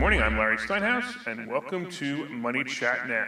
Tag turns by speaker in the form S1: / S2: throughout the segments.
S1: morning, I'm Larry Steinhouse, and welcome to Money Chat Now.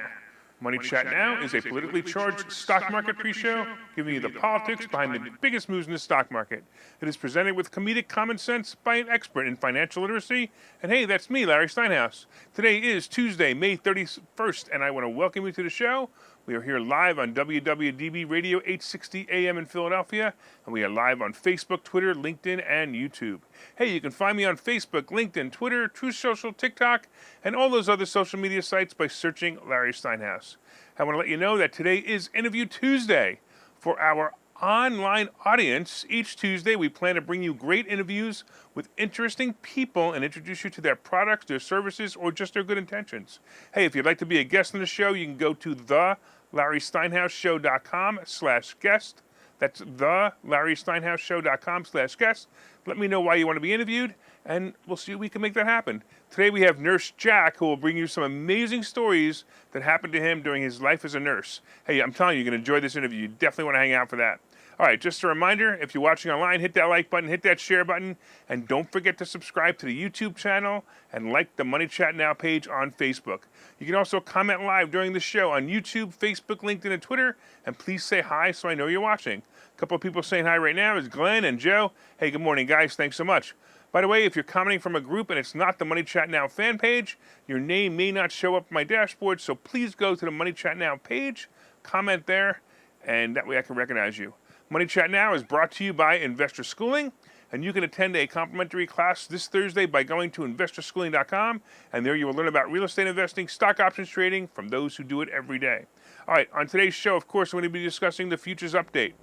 S1: Money Chat Now is a politically charged stock market pre-show, giving you the politics behind the biggest moves in the stock market. It is presented with comedic common sense by an expert in financial literacy, and hey, that's me, Larry Steinhouse. Today is Tuesday, May 31st, and I want to welcome you to the show. We are here live on WWDB Radio 860 AM in Philadelphia, and we are live on Facebook, Twitter, LinkedIn, and YouTube. Hey, you can find me on Facebook, LinkedIn, Twitter, Truth Social, TikTok, and all those other social media sites by searching Larry Steinhouse. I want to let you know that today is Interview Tuesday. For our online audience, each Tuesday we plan to bring you great interviews with interesting people and introduce you to their products, their services, or just their good intentions. Hey, if you'd like to be a guest on the show, you can go to thelarrysteinhouseshow.com/guest. That's thelarrysteinhouseshow.com/guest. Let me know why you want to be interviewed, and we'll see if we can make that happen. Today we have Nurse Jack, who will bring you some amazing stories that happened to him during his life as a nurse. Hey, I'm telling you, you're going to enjoy this interview. You definitely want to hang out for that. All right, just a reminder, if you're watching online, hit that like button, hit that share button, and don't forget to subscribe to the YouTube channel and like the Money Chat Now page on Facebook. You can also comment live during the show on YouTube, Facebook, LinkedIn, and Twitter, and please say hi so I know you're watching. A couple of people saying hi right now is Glenn and Joe. Hey, good morning, guys. Thanks so much. By the way, if you're commenting from a group and it's not the Money Chat Now fan page, your name may not show up on my dashboard, so please go to the Money Chat Now page, comment there, and that way I can recognize you. Money Chat Now is brought to you by Investor Schooling, and you can attend a complimentary class this Thursday by going to investorschooling.com, and there you will learn about real estate investing, stock options trading from those who do it every day. All right, on today's show, of course, we're going to be discussing the futures update.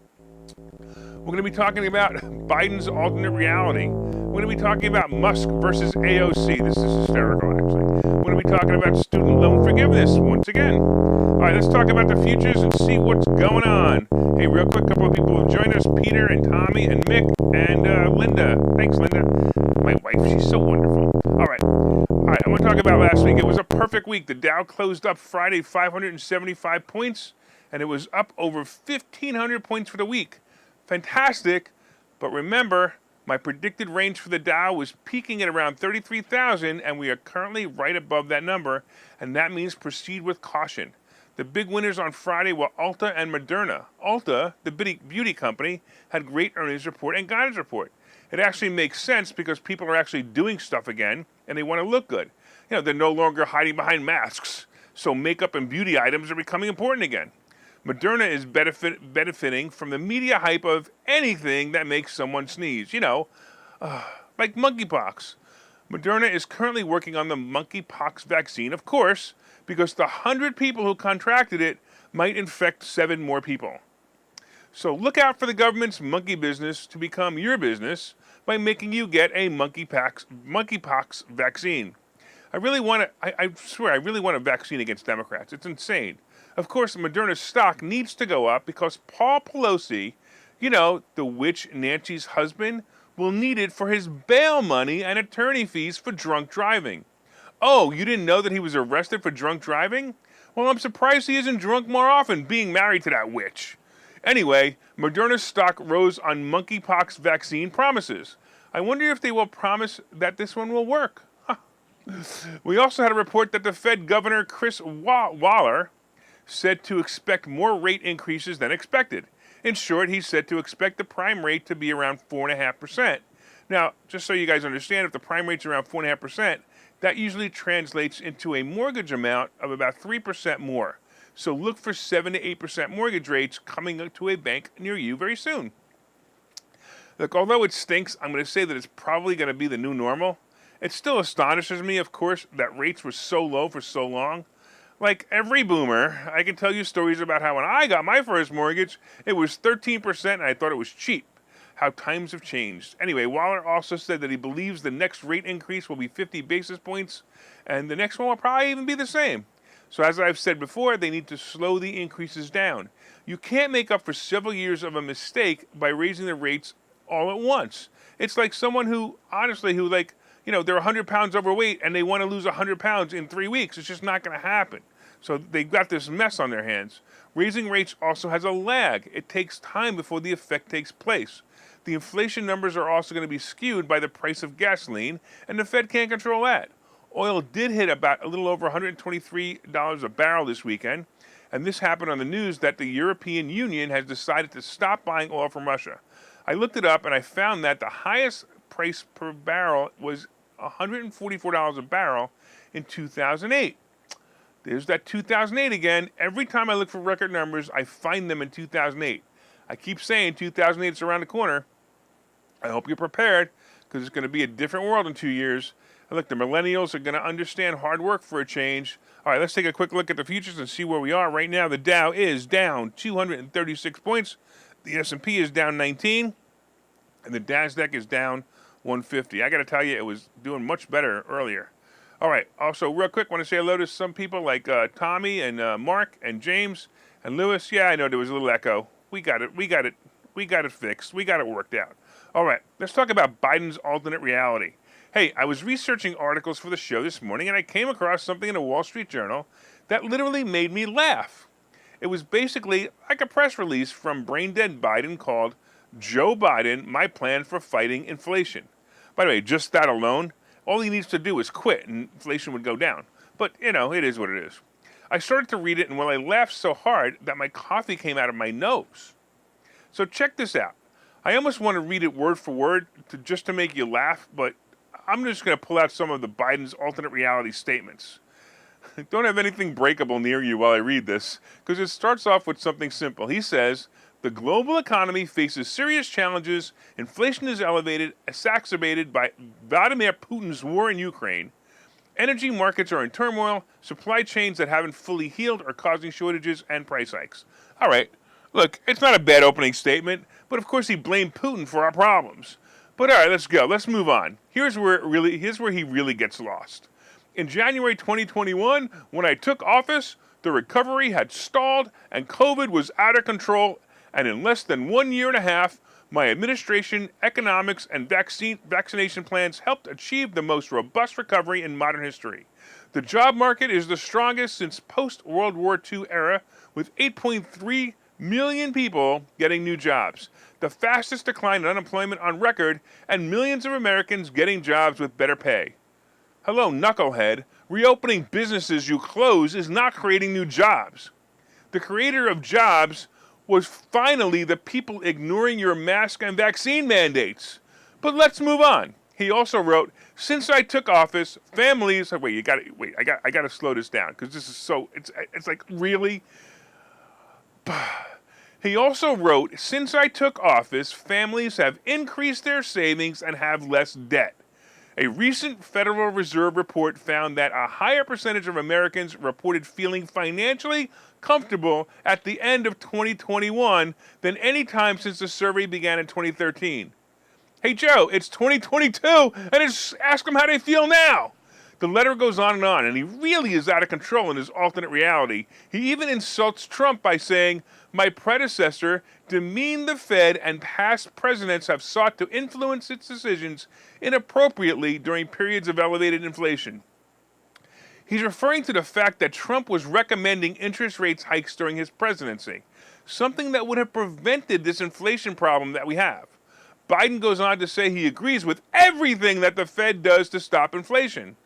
S1: We're going to be talking about Biden's alternate reality. We're going to be talking about Musk versus AOC. This is hysterical, actually. We're going to be talking about student loan forgiveness once again. All right, let's talk about the futures and see what's going on. Hey, real quick, a couple of people have joined us. Peter and Tommy and Mick and Linda. Thanks, Linda. My wife, she's so wonderful. All right, I want to talk about last week. It was a perfect week. The Dow closed up Friday 575 points, and it was up over 1,500 points for the week. Fantastic, but remember, my predicted range for the Dow was peaking at around 33,000, and we are currently right above that number, and that means proceed with caution. The big winners on Friday were Ulta and Moderna. Ulta, the beauty company, had great earnings report and guidance report. It actually makes sense because people are actually doing stuff again, and they want to look good. You know, they're no longer hiding behind masks, so makeup and beauty items are becoming important again. Moderna is benefiting from the media hype of anything that makes someone sneeze, like monkeypox. Moderna is currently working on the monkeypox vaccine, of course, because the 100 people who contracted it might infect 7 more people. So look out for the government's monkey business to become your business by making you get a monkeypox vaccine. I swear, I really want a vaccine against Democrats. It's insane. Of course, Moderna's stock needs to go up because Paul Pelosi, the witch Nancy's husband, will need it for his bail money and attorney fees for drunk driving. Oh, you didn't know that he was arrested for drunk driving? Well, I'm surprised he isn't drunk more often, being married to that witch. Anyway, Moderna's stock rose on monkeypox vaccine promises. I wonder if they will promise that this one will work. We also had a report that the Fed Governor Chris Waller said to expect more rate increases than expected. In short, he said to expect the prime rate to be around 4.5%. Now, just so you guys understand, if the prime rate's around 4.5%, that usually translates into a mortgage amount of about 3% more. So look for 7 to 8% mortgage rates coming to a bank near you very soon. Look, although it stinks, I'm going to say that it's probably going to be the new normal. It still astonishes me, of course, that rates were so low for so long. Like every boomer, I can tell you stories about how when I got my first mortgage, it was 13% and I thought it was cheap. How times have changed. Anyway, Waller also said that he believes the next rate increase will be 50 basis points, and the next one will probably even be the same. So as I've said before, they need to slow the increases down. You can't make up for several years of a mistake by raising the rates all at once. It's like someone who they're 100 pounds overweight and they want to lose 100 pounds in 3 weeks. It's just not going to happen. So they've got this mess on their hands. Raising rates also has a lag. It takes time before the effect takes place. The inflation numbers are also going to be skewed by the price of gasoline, and the Fed can't control that. Oil did hit about a little over $123 a barrel this weekend, and this happened on the news that the European Union has decided to stop buying oil from Russia. I looked it up and I found that the highest price per barrel was $144 a barrel in 2008. There's that 2008 again. Every time I look for record numbers, I find them in 2008. I keep saying 2008 is around the corner. I hope you're prepared because it's going to be a different world in 2 years. And look, the millennials are going to understand hard work for a change. All right, let's take a quick look at the futures and see where we are. Right now, the Dow is down 236 points. The S&P is down 19. And the NASDAQ is down 150. I got to tell you, it was doing much better earlier. All right, also, real quick, want to say hello to some people like Tommy and Mark and James and Lewis. Yeah, I know there was a little echo. We got it fixed. We got it worked out. All right, let's talk about Biden's alternate reality. Hey, I was researching articles for the show this morning, and I came across something in a Wall Street Journal that literally made me laugh. It was basically like a press release from brain-dead Biden called Joe Biden, My Plan for Fighting Inflation. By the way, just that alone, all he needs to do is quit and inflation would go down. But, you know, it is what it is. I started to read it, and well, I laughed so hard that my coffee came out of my nose. So check this out. I almost want to read it word for word just to make you laugh, but I'm just going to pull out some of the Biden's alternate reality statements. Don't have anything breakable near you while I read this, because it starts off with something simple. He says, the global economy faces serious challenges. Inflation is elevated, exacerbated by Vladimir Putin's war in Ukraine. Energy markets are in turmoil. Supply chains that haven't fully healed are causing shortages and price hikes. All right, look, it's not a bad opening statement, but of course he blamed Putin for our problems. But all right, let's go. Let's move on. Here's where he really gets lost. In January 2021, when I took office, the recovery had stalled and COVID was out of control. And in less than 1 year and a half, my administration, economics, and vaccination plans helped achieve the most robust recovery in modern history. The job market is the strongest since post-World War II era, with 8.3 million people getting new jobs, the fastest decline in unemployment on record, and millions of Americans getting jobs with better pay. Hello, knucklehead. Reopening businesses you close is not creating new jobs. The creator of jobs was finally the people ignoring your mask and vaccine mandates. But let's move on. He also wrote, since I took office, families... I got to slow this down because this is so... It's like, really? He also wrote, since I took office, families have increased their savings and have less debt. A recent Federal Reserve report found that a higher percentage of Americans reported feeling financially comfortable at the end of 2021 than any time since the survey began in 2013. Hey, Joe, it's 2022, and ask them how they feel now. The letter goes on, and he really is out of control in his alternate reality. He even insults Trump by saying, my predecessor demeaned the Fed and past presidents have sought to influence its decisions inappropriately during periods of elevated inflation. He's referring to the fact that Trump was recommending interest rates hikes during his presidency, something that would have prevented this inflation problem that we have. Biden goes on to say he agrees with everything that the Fed does to stop inflation.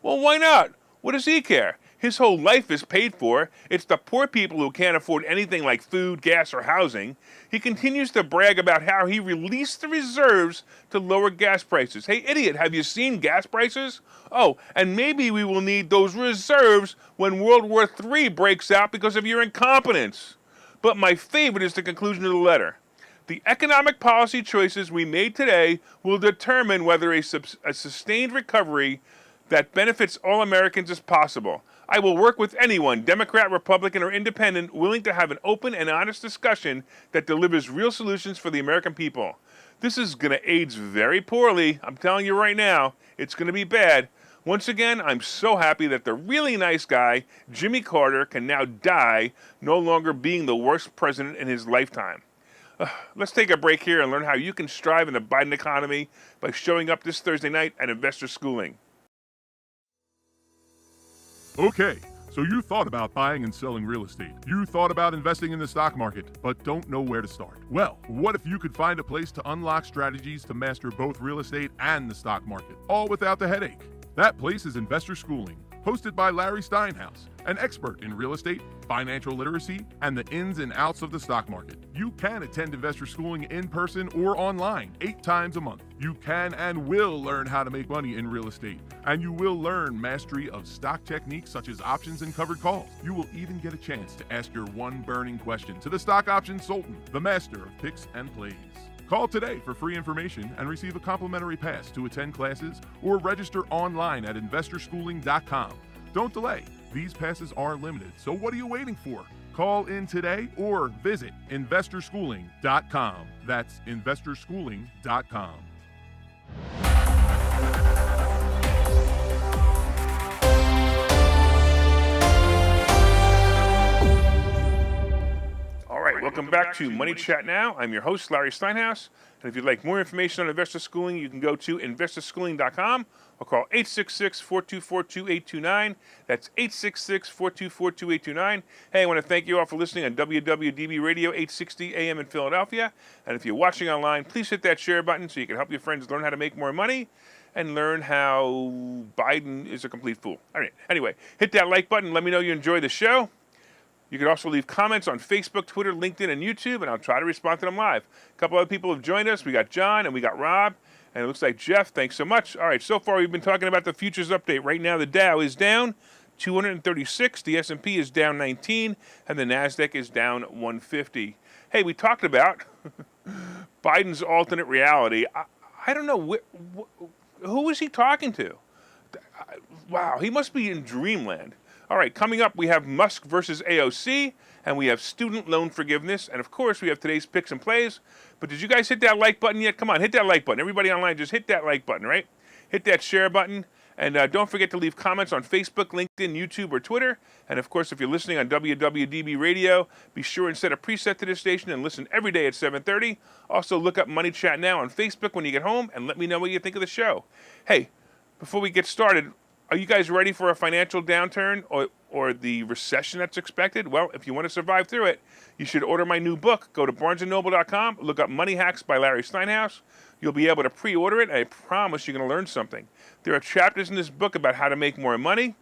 S1: Well, why not? What does he care? His whole life is paid for. It's the poor people who can't afford anything like food, gas, or housing. He continues to brag about how he released the reserves to lower gas prices. Hey, idiot, have you seen gas prices? Oh, and maybe we will need those reserves when World War III breaks out because of your incompetence. But my favorite is the conclusion of the letter. The economic policy choices we made today will determine whether a sustained recovery that benefits all Americans is possible. I will work with anyone, Democrat, Republican, or Independent, willing to have an open and honest discussion that delivers real solutions for the American people. This is going to age very poorly. I'm telling you right now, it's going to be bad. Once again, I'm so happy that the really nice guy, Jimmy Carter, can now die, no longer being the worst president in his lifetime. Let's take a break here and learn how you can strive in the Biden economy by showing up this Thursday night at Investor Schooling.
S2: Okay, so you thought about buying and selling real estate. You thought about investing in the stock market, but don't know where to start. Well, what if you could find a place to unlock strategies to master both real estate and the stock market, all without the headache? That place is Investor Schooling, hosted by Larry Steinhouse, an expert in real estate, financial literacy, and the ins and outs of the stock market. You can attend Investor Schooling in person or online 8 times a month. You can and will learn how to make money in real estate, and you will learn mastery of stock techniques such as options and covered calls. You will even get a chance to ask your one burning question to the stock option sultan, the master of picks and plays. Call today for free information and receive a complimentary pass to attend classes or register online at investorschooling.com. Don't delay. These passes are limited, so what are you waiting for? Call in today or visit investorschooling.com. That's investorschooling.com.
S1: All right, welcome back to Money Chat Now. I'm your host, Larry Steinhouse. And if you'd like more information on investor schooling, you can go to investorschooling.com or call 866-424-2829. That's 866-424-2829. Hey, I want to thank you all for listening on WWDB Radio 860 AM in Philadelphia. And if you're watching online, please hit that share button so you can help your friends learn how to make more money and learn how Biden is a complete fool. All right, anyway, hit that like button. Let me know you enjoy the show. You can also leave comments on Facebook, Twitter, LinkedIn, and YouTube, and I'll try to respond to them live. A couple other people have joined us. We got John and we got Rob, and it looks like Jeff. Thanks so much. All right, so far we've been talking about the futures update. Right now the Dow is down 236, the S&P is down 19, and the NASDAQ is down 150. Hey, we talked about Biden's alternate reality. I don't know, who is he talking to? Wow, he must be in dreamland. All right, coming up, we have Musk versus AOC, and we have student loan forgiveness, and of course, we have today's picks and plays. But did you guys hit that like button yet? Come on, hit that like button. Everybody online, just hit that like button, right? Hit that share button, and don't forget to leave comments on Facebook, LinkedIn, YouTube, or Twitter. And of course, if you're listening on WWDB Radio, be sure and set a preset to this station and listen every day at 7:30. Also, look up Money Chat Now on Facebook when you get home, and let me know what you think of the show. Hey, before we get started, are you guys ready for a financial downturn or the recession that's expected? Well, if you want to survive through it, you should order my new book. Go to barnesandnoble.com, look up Money Hacks by Larry Steinhouse. You'll be able to pre-order it, and I promise you're going to learn something. There are chapters in this book about how to make more money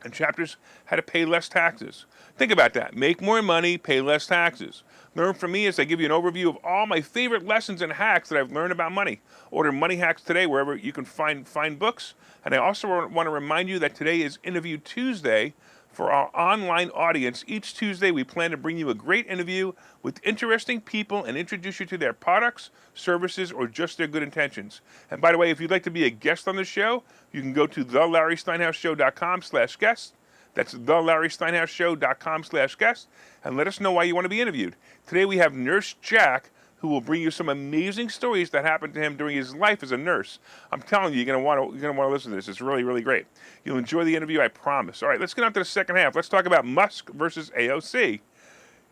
S1: and chapters how to pay less taxes. Think about that. Make more money, pay less taxes. Learn from me as I give you an overview of all my favorite lessons and hacks that I've learned about money. Order Money Hacks today wherever you can find books. And I also want to remind you that today is Interview Tuesday for our online audience. Each Tuesday, we plan to bring you a great interview with interesting people and introduce you to their products, services, or just their good intentions. And by the way, if you'd like to be a guest on the show, you can go to thelarrysteinhouseshow.com/guest. That's thelarrysteinhouseshow.com/guest, and let us know why you want to be interviewed. Today we have Nurse Jack, who will bring you some amazing stories that happened to him during his life as a nurse. I'm telling you, you're gonna want to listen to this. It's really, really great. You'll enjoy the interview, I promise. All right, let's get on to the second half. Let's talk about Musk versus AOC.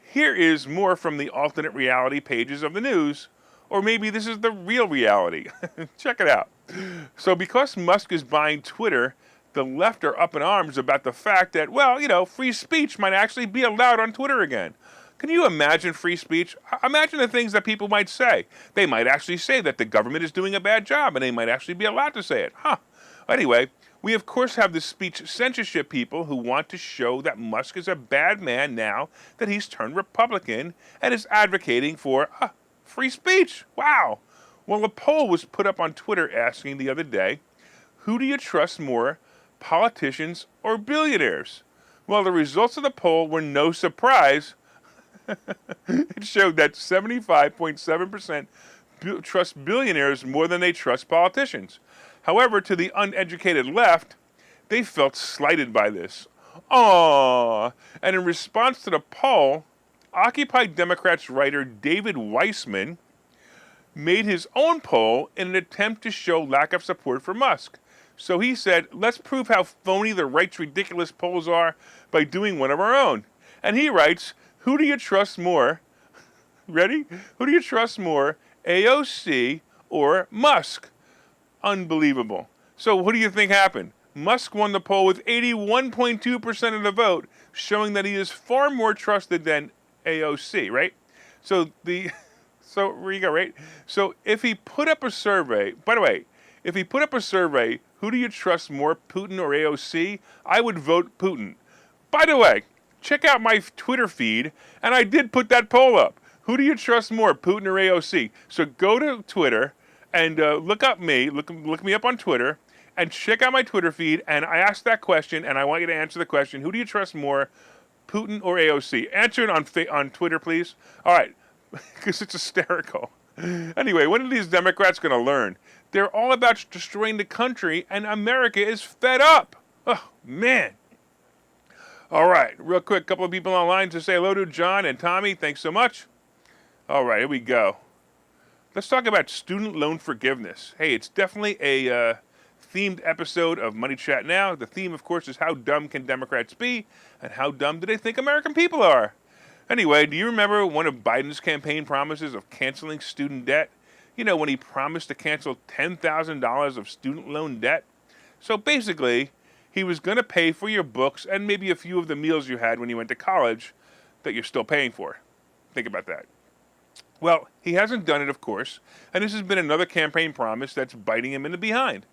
S1: Here is more from the alternate reality pages of the news, or maybe this is the real reality. Check it out. So because Musk is buying Twitter, the left are up in arms about the fact that, well, free speech might actually be allowed on Twitter again. Can you imagine free speech? Imagine the things that people might say. They might actually say that the government is doing a bad job, and they might actually be allowed to say it. Anyway, we of course have the speech censorship people who want to show that Musk is a bad man now that he's turned Republican and is advocating for free speech. Wow. Well, a poll was put up on Twitter asking the other day, who do you trust more, politicians or billionaires? Well, the results of the poll were no surprise. It showed that 75.7% trust billionaires more than they trust politicians. However, to the uneducated left, they felt slighted by this. And in response to the poll, Occupy Democrats writer David Weissman made his own poll in an attempt to show lack of support for Musk. So he said, let's prove how phony the right's ridiculous polls are by doing one of our own. And he writes, who do you trust more? Ready? Who do you trust more, AOC or Musk? Unbelievable. So what do you think happened? Musk won the poll with 81.2% of the vote, showing that he is far more trusted than AOC, right? So there you go, right? So if he put up a survey, by the way, if he put up a survey, Who do you trust more, Putin or AOC? I would vote Putin. By the way, check out my Twitter feed, and I did put that poll up. Who do you trust more, Putin or AOC? So go to Twitter and look up me, look me up on Twitter, and check out my Twitter feed. And I asked that question, and I want you to answer the question: who do you trust more, Putin or AOC? Answer it on Twitter, please. All right, because it's hysterical. Anyway, when are these Democrats going to learn? They're all about destroying the country, and America is fed up. Oh, man. All right, real quick, couple of people online to say hello to. John and Tommy, thanks so much. All right, here we go. Let's talk about student loan forgiveness. Hey, it's definitely a themed episode of Money Chat Now. The theme, of course, is how dumb can Democrats be, and how dumb do they think American people are? Anyway, do you remember one of Biden's campaign promises of canceling student debt? You know, when he promised to cancel $10,000 of student loan debt? So basically, he was going to pay for your books and maybe a few of the meals you had when you went to college that you're still paying for. Think about that. Well, he hasn't done it, of course, and this has been another campaign promise that's biting him in the behind.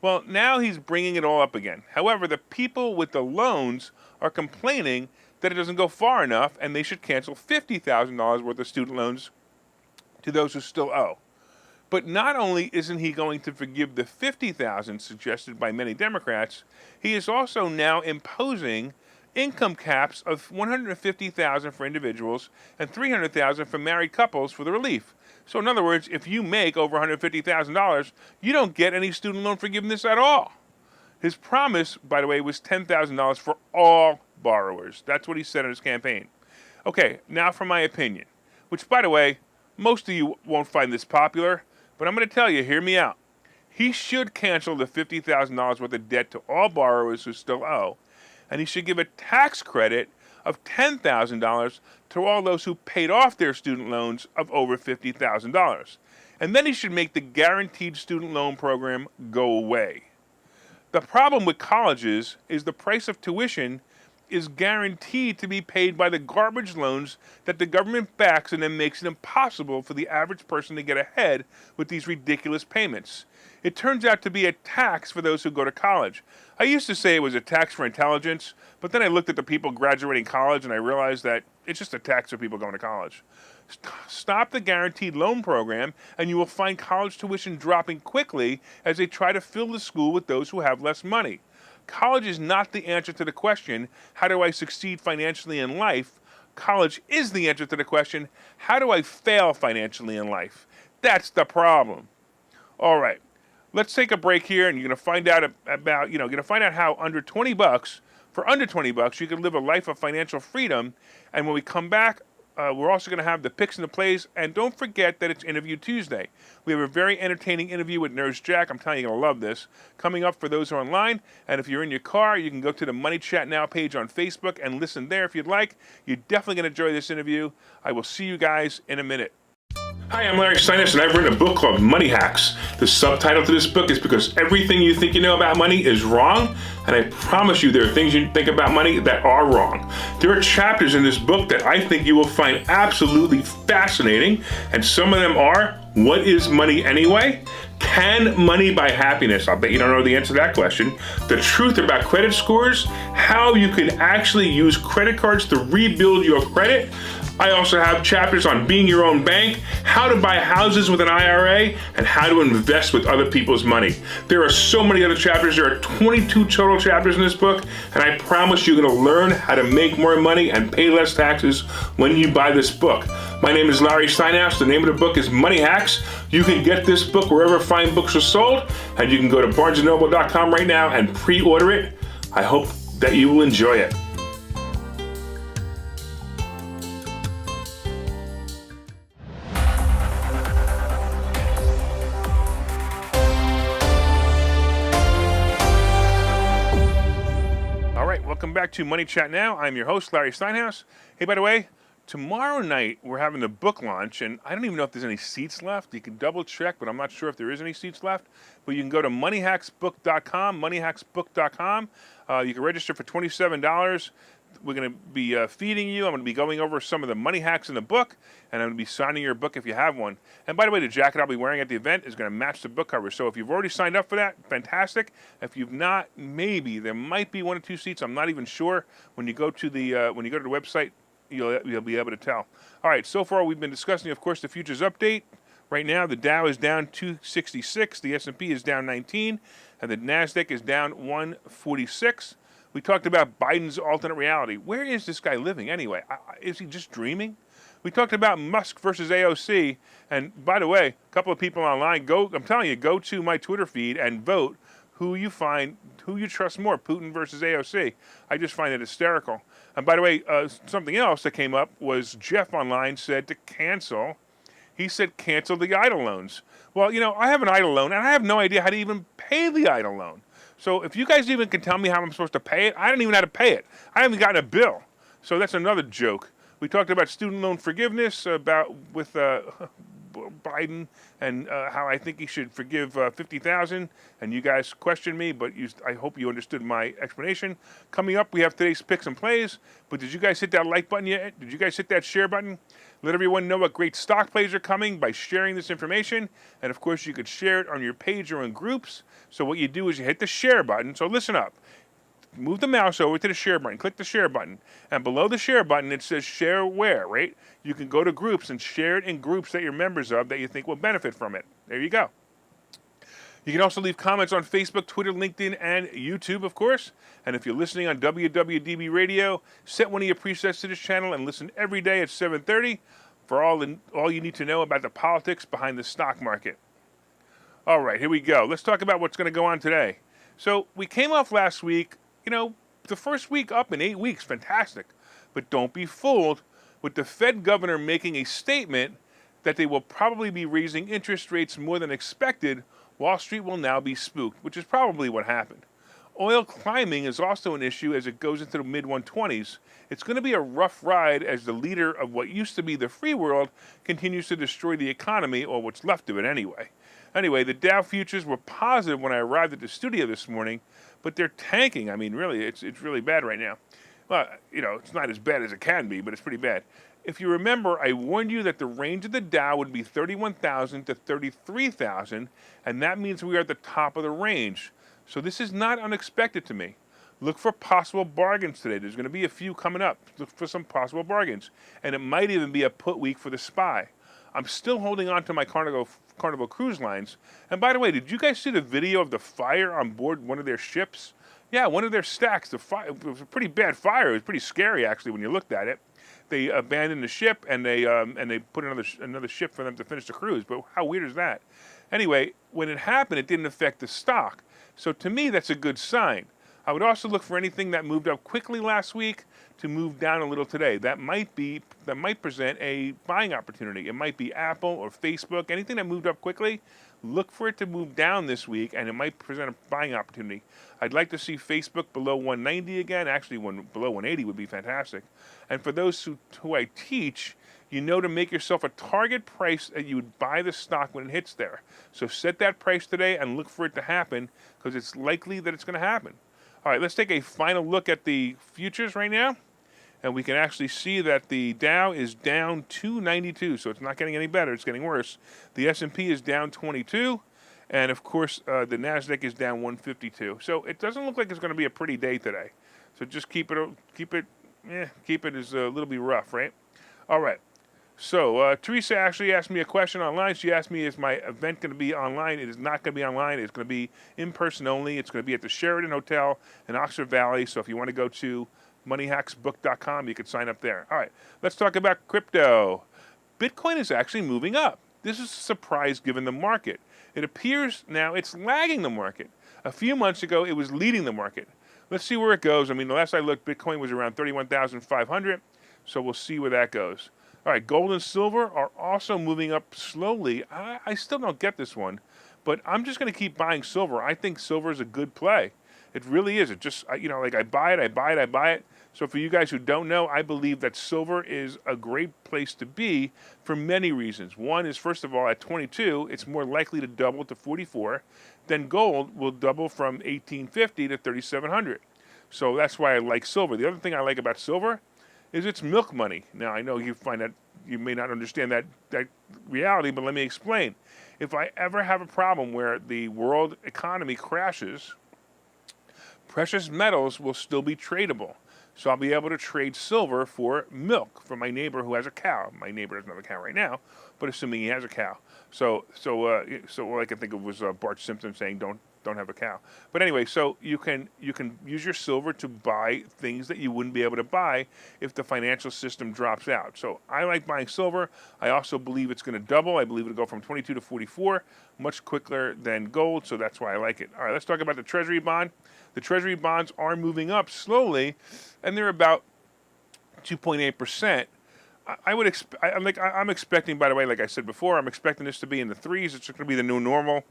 S1: Well, now he's bringing it all up again. However, the people with the loans are complaining that it doesn't go far enough, and they should cancel $50,000 worth of student loans to those who still owe. But not only isn't he going to forgive the $50,000 suggested by many Democrats, he is also now imposing income caps of $150,000 for individuals and $300,000 for married couples for the relief. So in other words, if you make over $150,000, you don't get any student loan forgiveness at all. His promise, by the way, was $10,000 for all borrowers. That's what he said in his campaign. Okay, now for my opinion, which, by the way, most of you won't find this popular, but I'm going to tell you, hear me out. He should cancel the $50,000 worth of debt to all borrowers who still owe, and he should give a tax credit of $10,000 to all those who paid off their student loans of over $50,000. And then he should make the guaranteed student loan program go away. The problem with colleges is the price of tuition is guaranteed to be paid by the garbage loans that the government backs and then makes it impossible for the average person to get ahead with these ridiculous payments. It turns out to be a tax for those who go to college. I used to say it was a tax for intelligence, but then I looked at the people graduating college and I realized that it's just a tax for people going to college. Stop the guaranteed loan program and you will find college tuition dropping quickly as they try to fill the school with those who have less money. College is not the answer to the question, how do I succeed financially in life? College is the answer to the question, how do I fail financially in life? That's the problem. All right, let's take a break here, and you're going to find out about, you're going to find out how for under $20, you can live a life of financial freedom. And when we come back, we're also going to have the picks and the plays, and don't forget that it's Interview Tuesday. We have a very entertaining interview with Nurse Jack. I'm telling you, you're going to love this. Coming up for those who are online, and if you're in your car, you can go to the Money Chat Now page on Facebook and listen there if you'd like. You're definitely going to enjoy this interview. I will see you guys in a minute. Hi, I'm Larry Steinhouse, and I've written a book called Money Hacks. The subtitle to this book is because everything you think you know about money is wrong, and I promise you there are things you think about money that are wrong. There are chapters in this book that I think you will find absolutely fascinating, and some of them are, what is money anyway? Can money buy happiness? I'll bet you don't know the answer to that question. The truth about credit scores, how you can actually use credit cards to rebuild your credit. I also have chapters on being your own bank, how to buy houses with an IRA, and how to invest with other people's money. There are so many other chapters. There are 22 total chapters in this book, and I promise you're going to learn how to make more money and pay less taxes when you buy this book. My name is Larry Steinhouse. The name of the book is Money Hacks. You can get this book wherever fine books are sold, and you can go to barnesandnoble.com right now and pre-order it. I hope that you will enjoy it. Welcome back to Money Chat Now. I'm your host, Larry Steinhouse. Hey, by the way, tomorrow night we're having the book launch, and I don't even know if there's any seats left. You can double check, but I'm not sure if there is any seats left. But you can go to moneyhacksbook.com, moneyhacksbook.com. You can register for $27. we're going to be feeding you. I'm going to be going over some of the money hacks in the book, and I'm going to be signing your book if you have one. And by the way, the jacket I'll be wearing at the event is going to match the book cover. So if you've already signed up for that, fantastic. If you've not, maybe there might be 1 or 2 seats. I'm not even sure. When you go to the website, you'll be able to tell. All right. So far, we've been discussing, of course, the futures update. Right now, the Dow is down 266, the S&P is down 19, and the Nasdaq is down 146. We talked about Biden's alternate reality. Where is this guy living anyway? Is he just dreaming? We talked about Musk versus AOC, and by the way, a couple of people online, I'm telling you, go to my Twitter feed and vote who you trust more, Putin versus AOC. I just find it hysterical. And by the way, something else that came up was Jeff online said to cancel. He said cancel the EIDL loans. Well, I have an EIDL loan, and I have no idea how to even pay the EIDL loan. So if you guys even can tell me how I'm supposed to pay it, I don't even know how to pay it. I haven't gotten a bill. So that's another joke. We talked about student loan forgiveness with Biden and how I think he should forgive $50,000. And you guys questioned me, but I hope you understood my explanation. Coming up, we have today's picks and plays. But did you guys hit that like button yet? Did you guys hit that share button? Let everyone know what great stock plays are coming by sharing this information. And of course, you could share it on your page or in groups. So what you do is you hit the share button. So listen up. Move the mouse over to the share button. Click the share button. And below the share button, it says share where, right? You can go to groups and share it in groups that you're members of that you think will benefit from it. There you go. You can also leave comments on Facebook, Twitter, LinkedIn, and YouTube, of course. And if you're listening on WWDB Radio, set one of your presets to this channel and listen every day at 7:30 for all you need to know about the politics behind the stock market. All right, here we go. Let's talk about what's going to go on today. So we came off last week, the first week up in 8 weeks, fantastic. But don't be fooled with the Fed governor making a statement that they will probably be raising interest rates more than expected. Wall Street will now be spooked, which is probably what happened. Oil climbing is also an issue as it goes into the mid-120s. It's going to be a rough ride as the leader of what used to be the free world continues to destroy the economy, or what's left of it anyway. Anyway, the Dow futures were positive when I arrived at the studio this morning, but they're tanking. I mean, really, it's really bad right now. Well, it's not as bad as it can be, but it's pretty bad. If you remember, I warned you that the range of the Dow would be 31,000 to 33,000, and that means we are at the top of the range. So this is not unexpected to me. Look for possible bargains today. There's going to be a few coming up. Look for some possible bargains. And it might even be a put week for the SPY. I'm still holding on to my Carnival Cruise Lines. And by the way, did you guys see the video of the fire on board one of their ships? Yeah, one of their stacks. It was a pretty bad fire. It was pretty scary, actually, when you looked at it. They abandoned the ship and they put another ship for them to finish the cruise. But how weird is that? Anyway, when it happened, it didn't affect the stock. So to me, that's a good sign. I would also look for anything that moved up quickly last week to move down a little today. That might present a buying opportunity. It might be Apple or Facebook. Anything that moved up quickly, look for it to move down this week, and it might present a buying opportunity. I'd like to see Facebook below 190 again. Actually, below 180 would be fantastic. And for those who I teach, to make yourself a target price that you would buy the stock when it hits there. So set that price today and look for it to happen because it's likely that it's going to happen. All right, let's take a final look at the futures right now. And we can actually see that the Dow is down 292, so it's not getting any better. It's getting worse. The S&P is down 22, and of course, the Nasdaq is down 152. So it doesn't look like it's going to be a pretty day today. So just keep it as a little bit rough, right? All right. So Teresa actually asked me a question online. She asked me, is my event going to be online? It is not going to be online. It's going to be in person only. It's going to be at the Sheraton Hotel in Oxford Valley. So if you want to go to moneyhacksbook.com, you can sign up there. All right, let's talk about crypto. Bitcoin is actually moving up. This is a surprise given the market. It appears now it's lagging the market. A few months ago, it was leading the market. Let's see where it goes. I mean, the last I looked, Bitcoin was around 31,500, so we'll see where that goes. All right, gold and silver are also moving up slowly. I still don't get this one, but I'm just going to keep buying silver. I think silver is a good play. It really is. It just, I buy it. So for you guys who don't know, I believe that silver is a great place to be for many reasons. One is, first of all, at 22, it's more likely to double to 44. Then gold will double from 1850 to 3700. So that's why I like silver. The other thing I like about silver is it's milk money. Now I know you find that you may not understand that reality, but let me explain. If I ever have a problem where the world economy crashes, precious metals will still be tradable. So I'll be able to trade silver for milk from my neighbor who has a cow. My neighbor doesn't have a cow right now, but assuming he has a cow. So all I can think of was Bart Simpson saying, "Don't have a cow." But anyway, so you can use your silver to buy things that you wouldn't be able to buy if the financial system drops out. So I like buying silver. I also believe it's going to double. I believe it'll go from 22 to 44 much quicker than gold. So that's why I like it. All right, let's talk about the Treasury bond. The Treasury bonds are moving up slowly, and they're about 2.8%. I'm expecting, by the way, like I said before, I'm expecting this to be in the threes. It's going to be the new normal.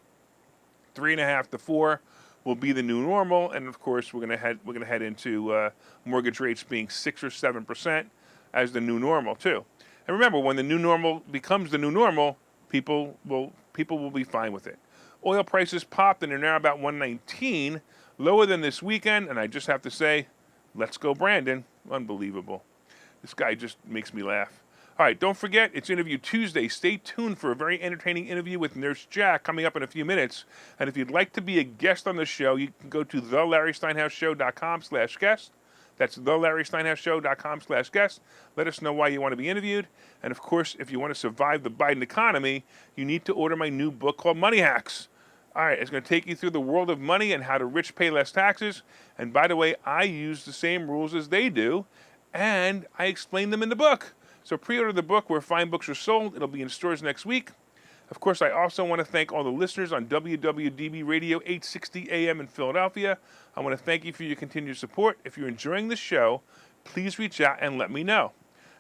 S1: 3.5 to 4 will be the new normal, and of course we're going to head into mortgage rates being 6 or 7% as the new normal too. And remember, when the new normal becomes the new normal, people will be fine with it. Oil prices popped, and they're now about 119, lower than this weekend. And I just have to say, let's go, Brandon! Unbelievable. This guy just makes me laugh. All right, don't forget, it's Interview Tuesday. Stay tuned for a very entertaining interview with Nurse Jack coming up in a few minutes. And if you'd like to be a guest on the show, you can go to thelarrysteinhouseshow.com/guest. That's thelarrysteinhouseshow.com/guest. Let us know why you want to be interviewed. And of course, if you want to survive the Biden economy, you need to order my new book called Money Hacks. All right, it's going to take you through the world of money and how the rich pay less taxes. And by the way, I use the same rules as they do, and I explain them in the book. So pre-order the book where fine books are sold. It'll be in stores next week. Of course, I also want to thank all the listeners on WWDB Radio 860 AM in Philadelphia. I want to thank you for your continued support. If you're enjoying the show, please reach out and let me know.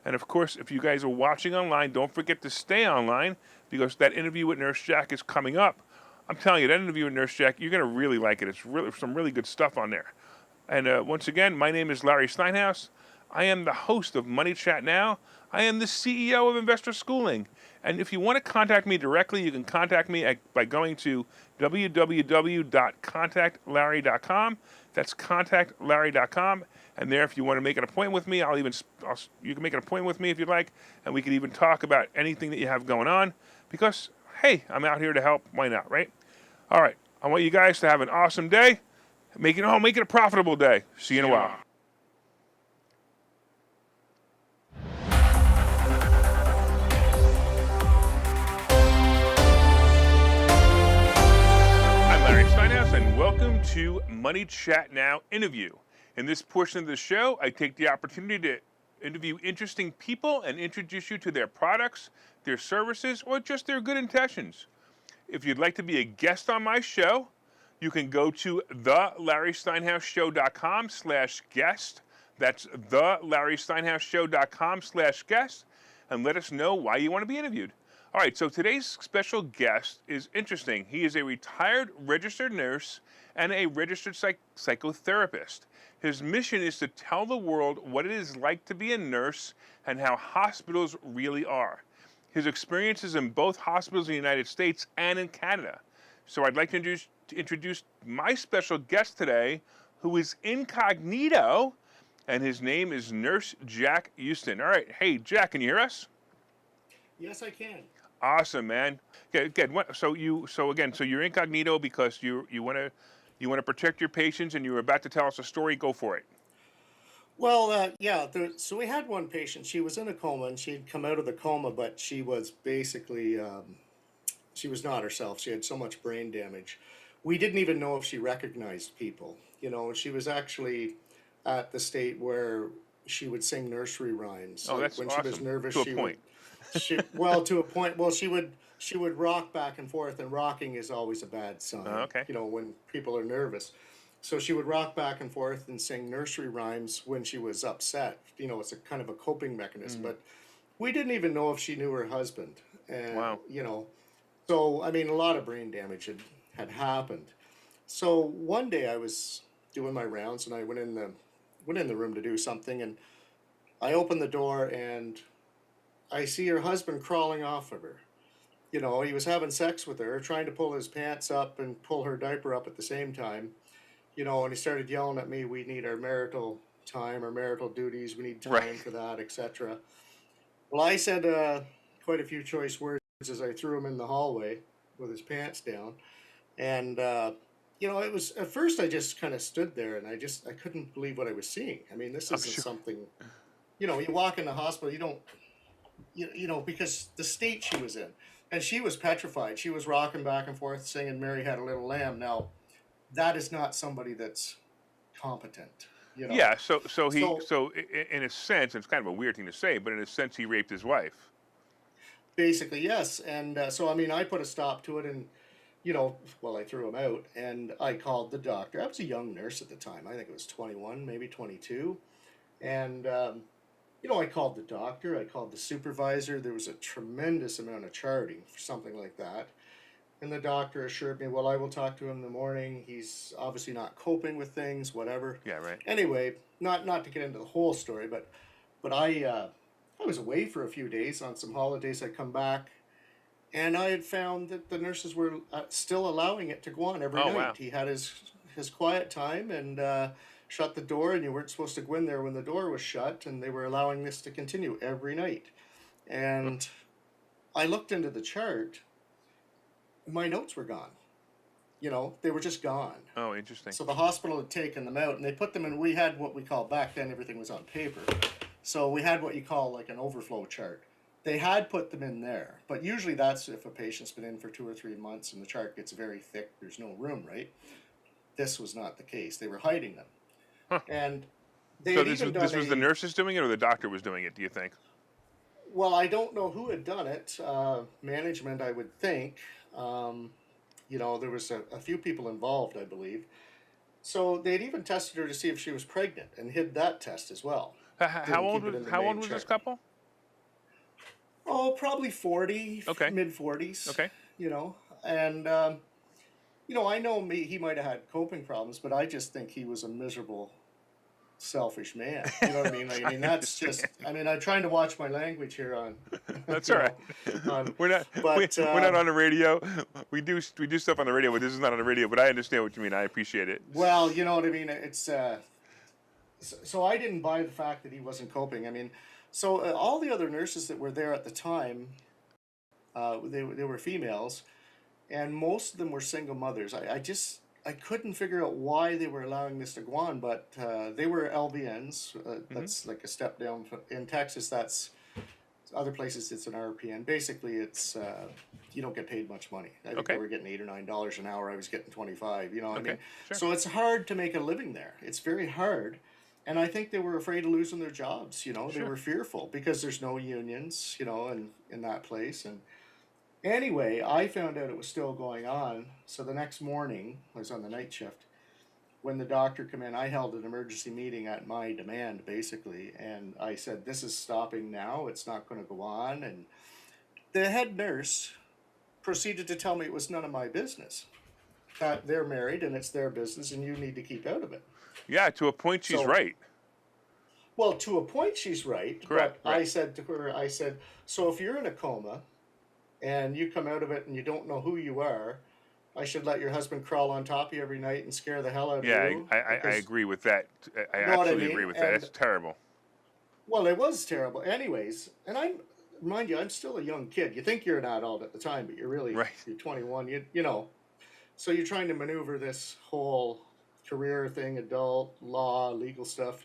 S1: And of course, if you guys are watching online, don't forget to stay online because that interview with Nurse Jack is coming up. I'm telling you, that interview with Nurse Jack, you're going to really like it. It's really some really good stuff on there. And once again, my name is Larry Steinhouse. I am the host of Money Chat Now. I am the CEO of Investor Schooling. And if you want to contact me directly, you can contact me by going to www.contactlarry.com. That's contactlarry.com. And there, if you want to make an appointment with me, you can make an appointment with me if you'd like, and we can even talk about anything that you have going on. Because, hey, I'm out here to help. Why not, right? All right. I want you guys to have an awesome day. Make it a profitable day. See you in a while. And welcome to Money Chat Now interview. In this portion of the show, I take the opportunity to interview interesting people and introduce you to their products, their services, or just their good intentions. If you'd like to be a guest on my show, you can go to thelarrysteinhouseshow.com/guest. That's thelarrysteinhouseshow.com/guest, and let us know why you want to be interviewed. All right, so today's special guest is interesting. He is a retired registered nurse and a registered psychotherapist. His mission is to tell the world what it is like to be a nurse and how hospitals really are. His experience is in both hospitals in the United States and in Canada. So I'd like to introduce my special guest today, who is incognito, and his name is Nurse Jack Houston. All right, hey, Jack, can you hear us?
S3: Yes, I can.
S1: Awesome, man. Okay, good. So you're incognito because you want to protect your patients, and you were about to tell us a story. Go for it.
S3: Well, so we had one patient. She was in a coma, and she had come out of the coma, but she was basically she was not herself. She had so much brain damage. We didn't even know if she recognized people. You know, she was actually at the state where she would sing nursery rhymes.
S1: Oh, that's
S3: when
S1: awesome.
S3: She was nervous.
S1: To a point.
S3: To a point. Well, she would rock back and forth, and rocking is always a bad sign.
S1: Okay.
S3: You know, when people are nervous. So she would rock back and forth and sing nursery rhymes when she was upset. You know, it's a kind of a coping mechanism. But we didn't even know if she knew her husband. And,
S1: Wow.
S3: You know, so, I mean, a lot of brain damage had happened. So one day I was doing my rounds, and I went in the room to do something, and I opened the door, and I see her husband crawling off of her. You know, he was having sex with her, trying to pull his pants up and pull her diaper up at the same time. and he started yelling at me, we need our marital time, our marital duties, we need
S1: Right.
S3: time for that, etc. Well, I said quite a few choice words as I threw him in the hallway with his pants down. And, it was at first I just kind of stood there and I couldn't believe what I was seeing. I mean, this
S1: I'm
S3: isn't
S1: sure.
S3: something, you walk in the hospital, you don't, because the state she was in. And she was petrified. She was rocking back and forth singing Mary Had a Little Lamb. Now, that is not somebody that's competent, you know.
S1: Yeah.
S3: So
S1: In a sense, it's kind of a weird thing to say, but in a sense, he raped his wife.
S3: basically, yes. And so, I mean, I put a stop to it and, I threw him out and I called the doctor. I was a young nurse at the time. I think it was 21, maybe 22. And, I called the doctor, I called the supervisor. There was a tremendous amount of charting for something like that. And the doctor assured me, well, I will talk to him in the morning. He's obviously not coping with things, whatever.
S1: Yeah. Right.
S3: Anyway, not to get into the whole story, but I was away for a few days on some holidays. I come back, and I had found that the nurses were still allowing it to go on every
S1: Oh
S3: night.
S1: wow.
S3: He had his quiet time and shut the door, and you weren't supposed to go in there when the door was shut, and they were allowing this to continue every night. And I looked into the chart. My notes were gone. They were just gone.
S1: Oh, interesting.
S3: So the hospital had taken them out and they put them in. We had what we call, back then everything was on paper. So we had what you call like an overflow chart. They had put them in there, but usually that's if a patient's been in for 2 or 3 months and the chart gets very thick, there's no room, right? This was not the case. They were hiding them.
S1: Huh.
S3: And they
S1: So
S3: had even done
S1: this was the nurses doing it, or the doctor was doing it? Do you think?
S3: well, I don't know who had done it. Management, I would think. There was a few people involved, I believe. So they'd even tested her to see if she was pregnant and hid that test as well.
S1: How
S3: Didn't
S1: old
S3: keep it
S1: was
S3: in the
S1: how
S3: main
S1: old was this
S3: chart.
S1: couple?
S3: Oh, probably 40,
S1: Okay.
S3: mid 40s.
S1: Okay.
S3: And I know he might have had coping problems, but I just think he was a miserable, selfish man. You know what I mean? Like, I mean, that's just. I mean, I'm trying to watch my language here on.
S1: That's
S3: you
S1: all right. We're not we're not on the radio. We do stuff on the radio, but this is not on the radio. But I understand what you mean. I appreciate it.
S3: Well, you know what I mean. It's so I didn't buy the fact that he wasn't coping. I mean, so all the other nurses that were there at the time, they were females, and most of them were single mothers. I couldn't figure out why they were allowing this to go on, but they were LVNs. That's like a step down in Texas. That's other places. It's an RPN. Basically, it's you don't get paid much money. I think
S1: Okay.
S3: they were getting $8 or $9 an hour. I was getting 25. You know what I
S1: Okay.
S3: mean?
S1: Sure.
S3: So it's hard to make a living there. It's very hard. And I think they were afraid of losing their jobs. They
S1: Sure.
S3: were fearful because there's no unions, in that place. And anyway, I found out it was still going on. So the next morning, I was on the night shift. When the doctor came in, I held an emergency meeting at my demand, basically. And I said, this is stopping now. It's not going to go on. And the head nurse proceeded to tell me it was none of my business. That they're married and it's their business and you need to keep out of it.
S1: Yeah, to a point, she's
S3: So-
S1: right.
S3: Well, to a point, she's right.
S1: Correct,
S3: But I
S1: right.
S3: said to her, so if you're in a coma and you come out of it and you don't know who you are, I should let your husband crawl on top of you every night and scare the hell out of
S1: Yeah,
S3: you.
S1: I
S3: Because-
S1: agree with that. I
S3: know what I
S1: absolutely
S3: mean?
S1: agree with that.
S3: And-
S1: That's terrible.
S3: Well, it was terrible. Anyways, and mind you, I'm still a young kid. You think you're an adult at the time, but you're really,
S1: Right.
S3: you're 21. So you're trying to maneuver this whole career thing, adult, law, legal stuff,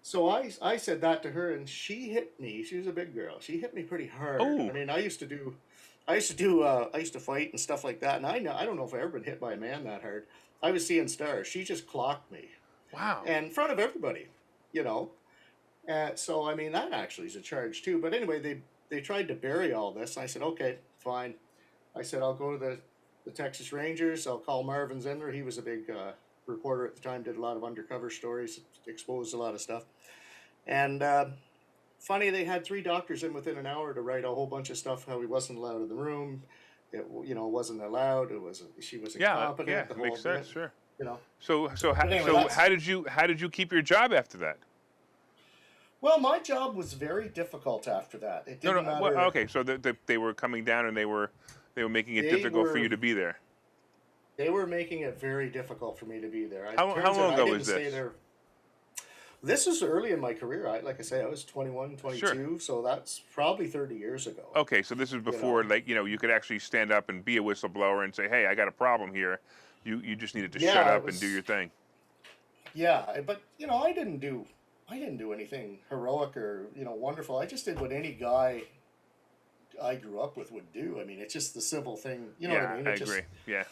S3: So I said that to her, and she hit me. She was a big girl. She hit me pretty hard.
S1: Oh.
S3: I mean, I used to fight and stuff like that, and I don't know if I've ever been hit by a man that hard. I was seeing stars. She just clocked me,
S1: Wow.
S3: and in front of everybody, So I mean, that actually is a charge too. But anyway, they tried to bury all this. I said, okay, fine. I said, I'll go to the Texas Rangers. I'll call Marvin Zindler. He was a big reporter at the time, did a lot of undercover stories, exposed a lot of stuff. And funny, they had 3 doctors in within an hour to write a whole bunch of stuff how he wasn't allowed in the room. It wasn't allowed. She was
S1: Yeah,
S3: incompetent.
S1: yeah,
S3: the
S1: makes
S3: whole
S1: sense.
S3: bit,
S1: Sure.
S3: You know.
S1: So
S3: anyway,
S1: so
S3: that's-
S1: how did you keep your job after that?
S3: Well, my job was very difficult after that. It didn't matter.
S1: Well, okay. So they were coming down and they were making it
S3: They
S1: difficult for
S3: were-
S1: you to be there.
S3: They were making it very difficult for me to be there. It
S1: How
S3: turns out
S1: long
S3: I
S1: ago
S3: didn't
S1: was
S3: stay
S1: this?
S3: there. This was early in my career. Like I say, I was 21,
S1: Sure.
S3: 22, so that's probably 30 years ago.
S1: Okay, so this was
S3: You
S1: before,
S3: know,
S1: like, you could actually stand up and be a whistleblower and say, "Hey, I got a problem here." You just needed to shut
S3: yeah, it
S1: up and do your
S3: was.
S1: thing.
S3: Yeah, but I didn't do anything heroic or wonderful. I just did what any guy I grew up with would do. I mean, it's just the civil thing. You know what I
S1: Yeah,
S3: mean?
S1: I agree. Yeah,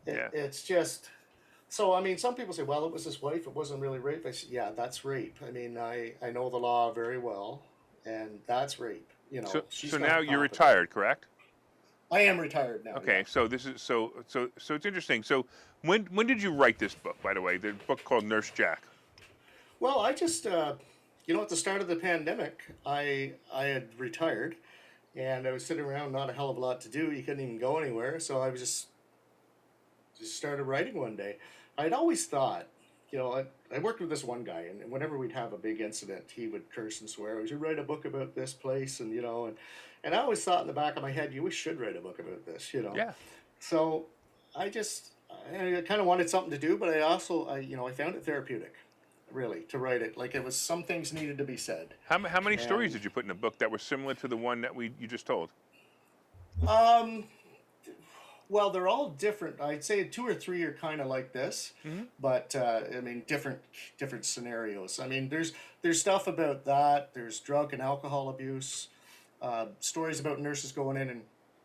S1: yeah.
S3: It's just. So I mean, some people say, well, it was his wife. It wasn't really rape. I said, yeah, that's rape. I mean, I know the law very well, and that's rape.
S1: So
S3: She's not
S1: now you're
S3: competent.
S1: retired, correct?
S3: I am retired now. Yeah.
S1: Okay, so this is so it's interesting. So when did you write this book, by the way? The book called Nurse Jack.
S3: Well, I just at the start of the pandemic, I had retired, and I was sitting around, not a hell of a lot to do. You couldn't even go anywhere, so I was just started writing one day. I'd always thought, I worked with this one guy, and whenever we'd have a big incident, he would curse and swear. We should write a book about this place, and I always thought in the back of my head, we should write a book about this.
S1: Yeah.
S3: So I kind of wanted something to do, but I also, I found it therapeutic, really, to write it. Like it was, some things needed to be said,
S1: How many stories
S3: and
S1: did you put in a book that were similar to the one that you just told?
S3: um, well, they're all different. I'd say two or three are kind of like this,
S1: Hmm.
S3: but I mean, different scenarios. I mean, there's stuff about that. There's drug and alcohol abuse. Stories about nurses going in and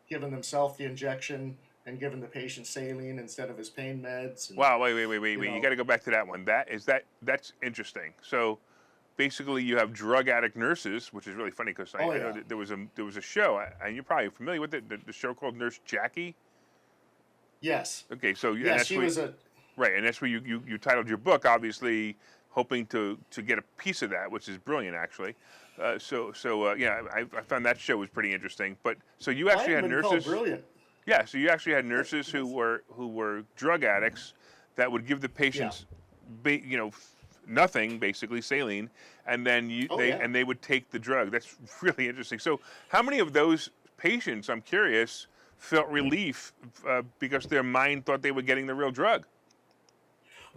S3: giving themselves the injection and giving the patient saline instead of his pain meds, and
S1: Wow, wait.
S3: you
S1: You
S3: know,
S1: got to go back to that one. That's interesting. So basically, you have drug addict nurses, which is really funny because
S3: oh
S1: I know
S3: yeah,
S1: that there was a show, and you're probably familiar with it, the show called Nurse Jackie.
S3: yes,
S1: Okay, so and
S3: yes,
S1: that's
S3: she
S1: where
S3: was a
S1: right, and that's where you titled your book, obviously hoping to get a piece of that, which is brilliant, actually. Yeah, I found that show was pretty interesting. But so you
S3: might
S1: actually
S3: have
S1: had
S3: been called
S1: nurses.
S3: Brilliant.
S1: Yeah, so you actually had nurses who
S3: Yes,
S1: were drug addicts that would give the
S3: yeah,
S1: patients, nothing, basically saline, and then
S3: oh yeah.
S1: they would take the drug. That's really interesting. So how many of those patients, I'm curious, felt relief because their mind thought they were getting the real drug?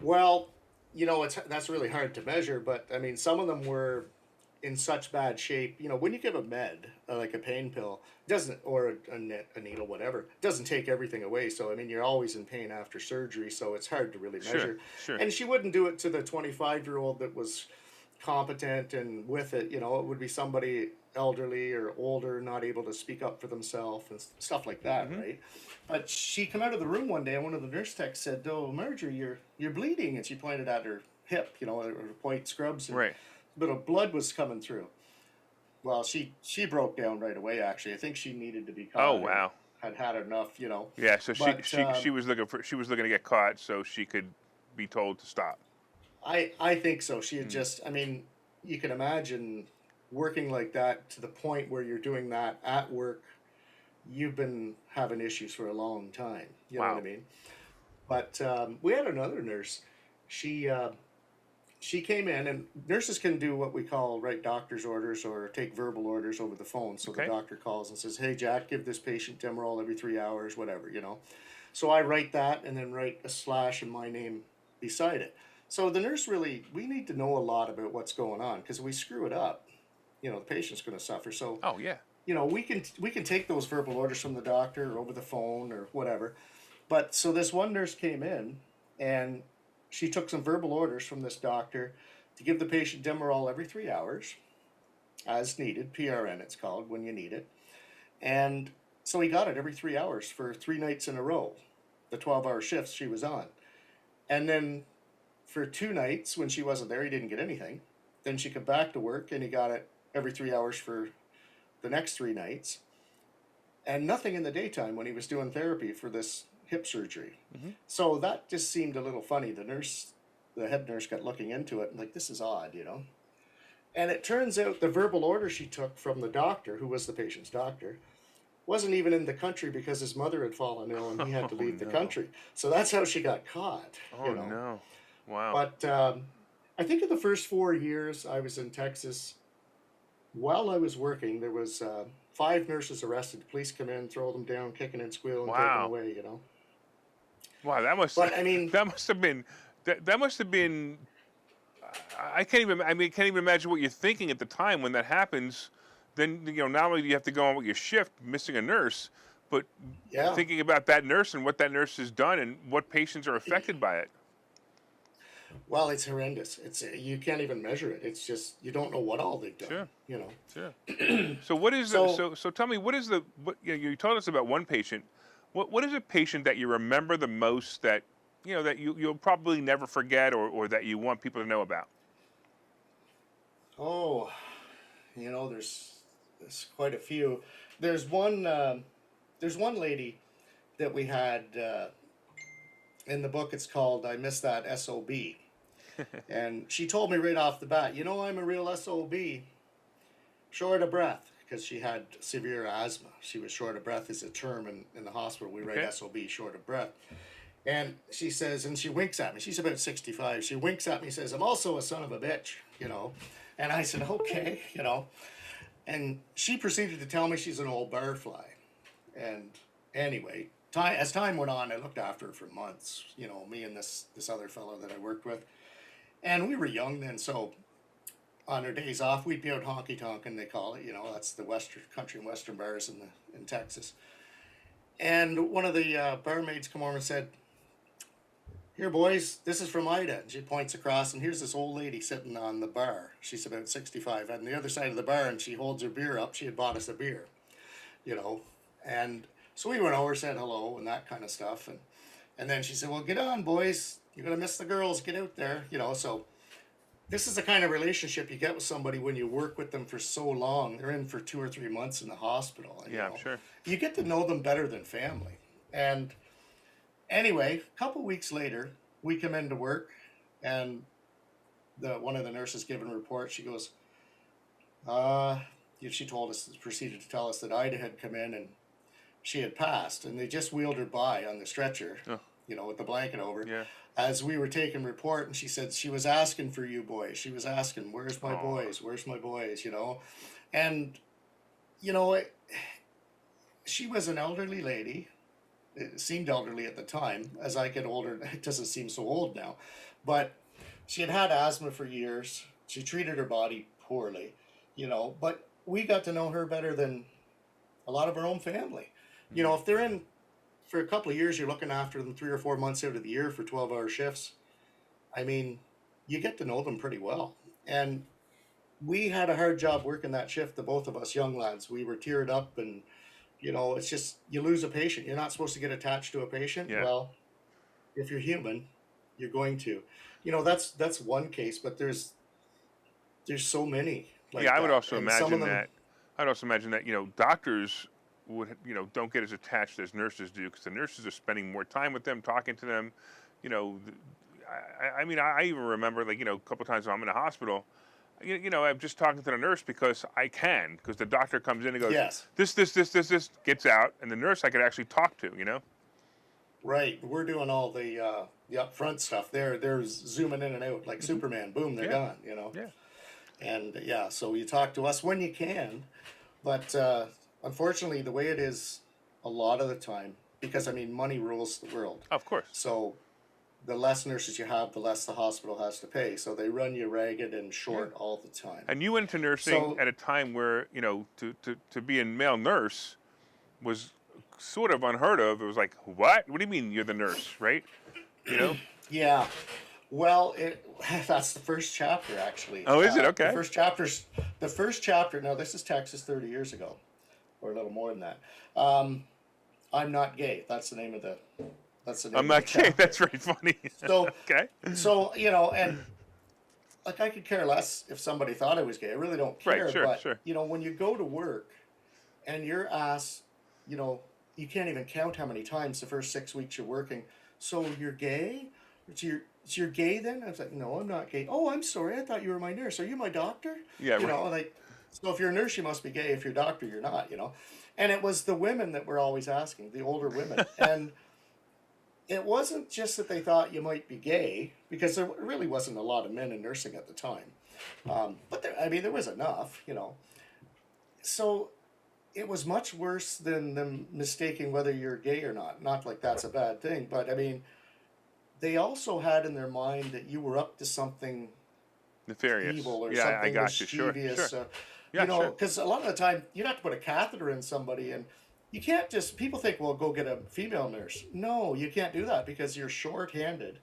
S3: Well, that's really hard to measure, but I mean, some of them were in such bad shape. When you give a med, like a pain pill, doesn't or a needle, whatever, doesn't take everything away. So I mean, you're always in pain after surgery, so it's hard to really
S1: Sure,
S3: measure.
S1: sure.
S3: And she wouldn't do it to the 25-year-old that was competent and with it. It would be somebody elderly or older, not able to speak up for themselves and stuff like that,
S1: Hmm.
S3: right? But she come out of the room one day, and one of the nurse techs said, "Oh, Marjorie, you're bleeding," and she pointed at her hip, her white scrubs, and
S1: Right.
S3: a bit of blood was coming through. Well, she broke down right away. Actually, I think she needed to be
S1: Oh
S3: caught or
S1: wow.
S3: had enough.
S1: Yeah. So
S3: But
S1: she was looking to get caught so she could be told to stop.
S3: I think so. She had
S1: Mm.
S3: just, I mean, you can imagine working like that to the point where you're doing that at work. You've been having issues for a long time. You know what I
S1: Wow.
S3: mean? But we had another nurse. She she came in, and nurses can do what we call write doctor's orders or take verbal orders over the phone. So the
S1: Okay.
S3: doctor calls and says, "Hey, Jack, give this patient Demerol every 3 hours, whatever." So I write that and then write a slash and my name beside it. So the nurse really, we need to know a lot about what's going on, because if we screw it up, the patient's going to suffer. So
S1: Oh yeah.
S3: we can take those verbal orders from the doctor or over the phone or whatever. But so this one nurse came in, and she took some verbal orders from this doctor to give the patient Demerol every 3 hours as needed. PRN, it's called, when you need it. And so he got it every 3 hours for 3 nights in a row, the 12-hour shifts she was on. And then for 2 nights when she wasn't there, he didn't get anything. Then she come back to work, and he got it every 3 hours for the next 3 nights, and nothing in the daytime when he was doing therapy for this hip surgery.
S1: Hmm.
S3: So that just seemed a little funny. The head nurse, got looking into it and like, this is odd. And it turns out the verbal order she took from the doctor, who was the patient's doctor, wasn't even in the country because his mother had fallen ill and he had to
S1: Oh
S3: leave the
S1: no.
S3: country. So that's how she got caught.
S1: Oh no. Wow.
S3: But I think in the first 4 years I was in Texas, while I was working, there was 5 nurses arrested. The police come in, throw them down, kicking and squealing, take them
S1: Wow.
S3: away.
S1: Wow, that must
S3: But I mean,
S1: that must have been that must have been. I can't even. I mean, can't even imagine what you're thinking at the time when that happens. Then not only do you have to go on with your shift, missing a nurse, but
S3: yeah.
S1: thinking about that nurse and what that nurse has done and what patients are affected by it.
S3: Well, it's horrendous. It's you can't even measure it. It's just you don't know what all they've done.
S1: Sure,
S3: You know.
S1: sure. So what is the
S3: So
S1: so tell me what is the what you told us about one patient. What is a patient that you remember the most that that you'll probably never forget or that you want people to know about?
S3: oh, there's quite a few. There's one there's one lady that we had in the book. It's called "I Miss That SOB," and she told me right off the bat, I'm a real SOB, short of breath, because she had severe asthma. She was short of breath as a term in the hospital. We write
S1: Okay.
S3: SOB, short of breath. And she says, and she winks at me. She's about 65. She winks at me and says, I'm also a son of a bitch. And I said, okay. And she proceeded to tell me she's an old barfly. And anyway, as time went on, I looked after her for months, me and this other fellow that I worked with. And we were young then, so on our days off, we'd be out honky tonkin', they call it. That's the Western country and Western bars in Texas. And one of the barmaids come over and said, "Here, boys, this is from Ida." And she points across, and here's this old lady sitting on the bar. She's about 65. On the other side of the bar, and she holds her beer up. She had bought us a beer, you know. And so we went over, said hello, and that kind of stuff. And then she said, "Well, get on, boys. You're going to miss the girls. Get out there." So this is the kind of relationship you get with somebody when you work with them for so long. They're in for 2 or 3 months in the hospital. And,
S1: Yeah, I'm sure.
S3: you get to know them better than family. And anyway, a couple weeks later, we come into work, and one of the nurses giving a report. She goes, she proceeded to tell us that Ida had come in and she had passed, and they just wheeled her by on the stretcher,
S1: Oh,
S3: with the blanket over.
S1: yeah.
S3: As we were taking report, and she said she was asking for you boys. She was asking, "Where's my
S1: Oh,
S3: boys? Where's my boys?" And you know, it, she was an elderly lady. It seemed elderly at the time. As I get older, it doesn't seem so old now. But she had had asthma for years. She treated her body poorly, But we got to know her better than a lot of her own family. If they're in for a couple of years, you're looking after them 3 or 4 months out of the year for 12-hour shifts. I mean, you get to know them pretty well. And we had a hard job working that shift, the both of us young lads. We were teared up, and it's just you lose a patient. You're not supposed to get attached to a patient.
S1: yeah.
S3: Well, if you're human, you're going to. That's one case, but there's so many like
S1: Yeah, I would
S3: that,
S1: also
S3: and some of
S1: imagine
S3: them.
S1: that. I'd also imagine that doctors would don't get as attached as nurses do because the nurses are spending more time with them, talking to them. You know, th- I mean, I even remember a couple times when I'm in the hospital. I'm just talking to the nurse because I can because the doctor comes in and goes
S3: Yes,
S1: this gets out, and the nurse I could actually talk to.
S3: right. We're doing all the upfront stuff. They're zooming in and out like
S1: Hmm.
S3: Superman. Boom, they're
S1: Yeah,
S3: gone.
S1: yeah.
S3: And yeah, so you talk to us when you can, but unfortunately, the way it is a lot of the time, because I mean, money rules the world.
S1: Of course.
S3: So the less nurses you have, the less the hospital has to pay. So they run you ragged and
S1: Yeah.
S3: short all the time.
S1: And you went into nursing
S3: So
S1: at a time where to be a male nurse was sort of unheard of. It was like, what? What do you mean you're the nurse, right? You know?
S3: yeah, well, that's the first chapter actually.
S1: Oh, is it?
S3: The
S1: Okay.
S3: first chapter's the first chapter. Now this is Texas 30 years ago, or a little more than that. I'm not gay. That's the name of the. That's the name
S1: I'm
S3: of the
S1: not kidding.
S3: chapter.
S1: That's very funny.
S3: So
S1: Okay.
S3: so and like I could care less if somebody thought I was gay. I really don't
S1: Right.
S3: care.
S1: Sure.
S3: But
S1: Sure.
S3: when you go to work and your ass, you can't even count how many times the first 6 weeks you're working. So you're gay? So you're gay then? I was like, no, I'm not gay. Oh, I'm sorry. I thought you were my nurse. Are you my doctor?
S1: Yeah. Right.
S3: Like, so if you're a nurse, you must be gay. If you're a doctor, you're not. And it was the women that were always asking, the older women. And it wasn't just that they thought you might be gay, because there really wasn't a lot of men in nursing at the time. But there was enough. So it was much worse than them mistaking whether you're gay or not. Not like that's a bad thing, but I mean, they also had in their mind that you were up to something evil
S1: Nefarious.
S3: or
S1: Yeah, I
S3: something
S1: got you. Sure,
S3: mischievous.
S1: sure. Yeah, sure.
S3: Because a lot of the time you'd have to put a catheter in somebody, and you can't just. People think, well, go get a female nurse. No, you can't do that because you're short-handed.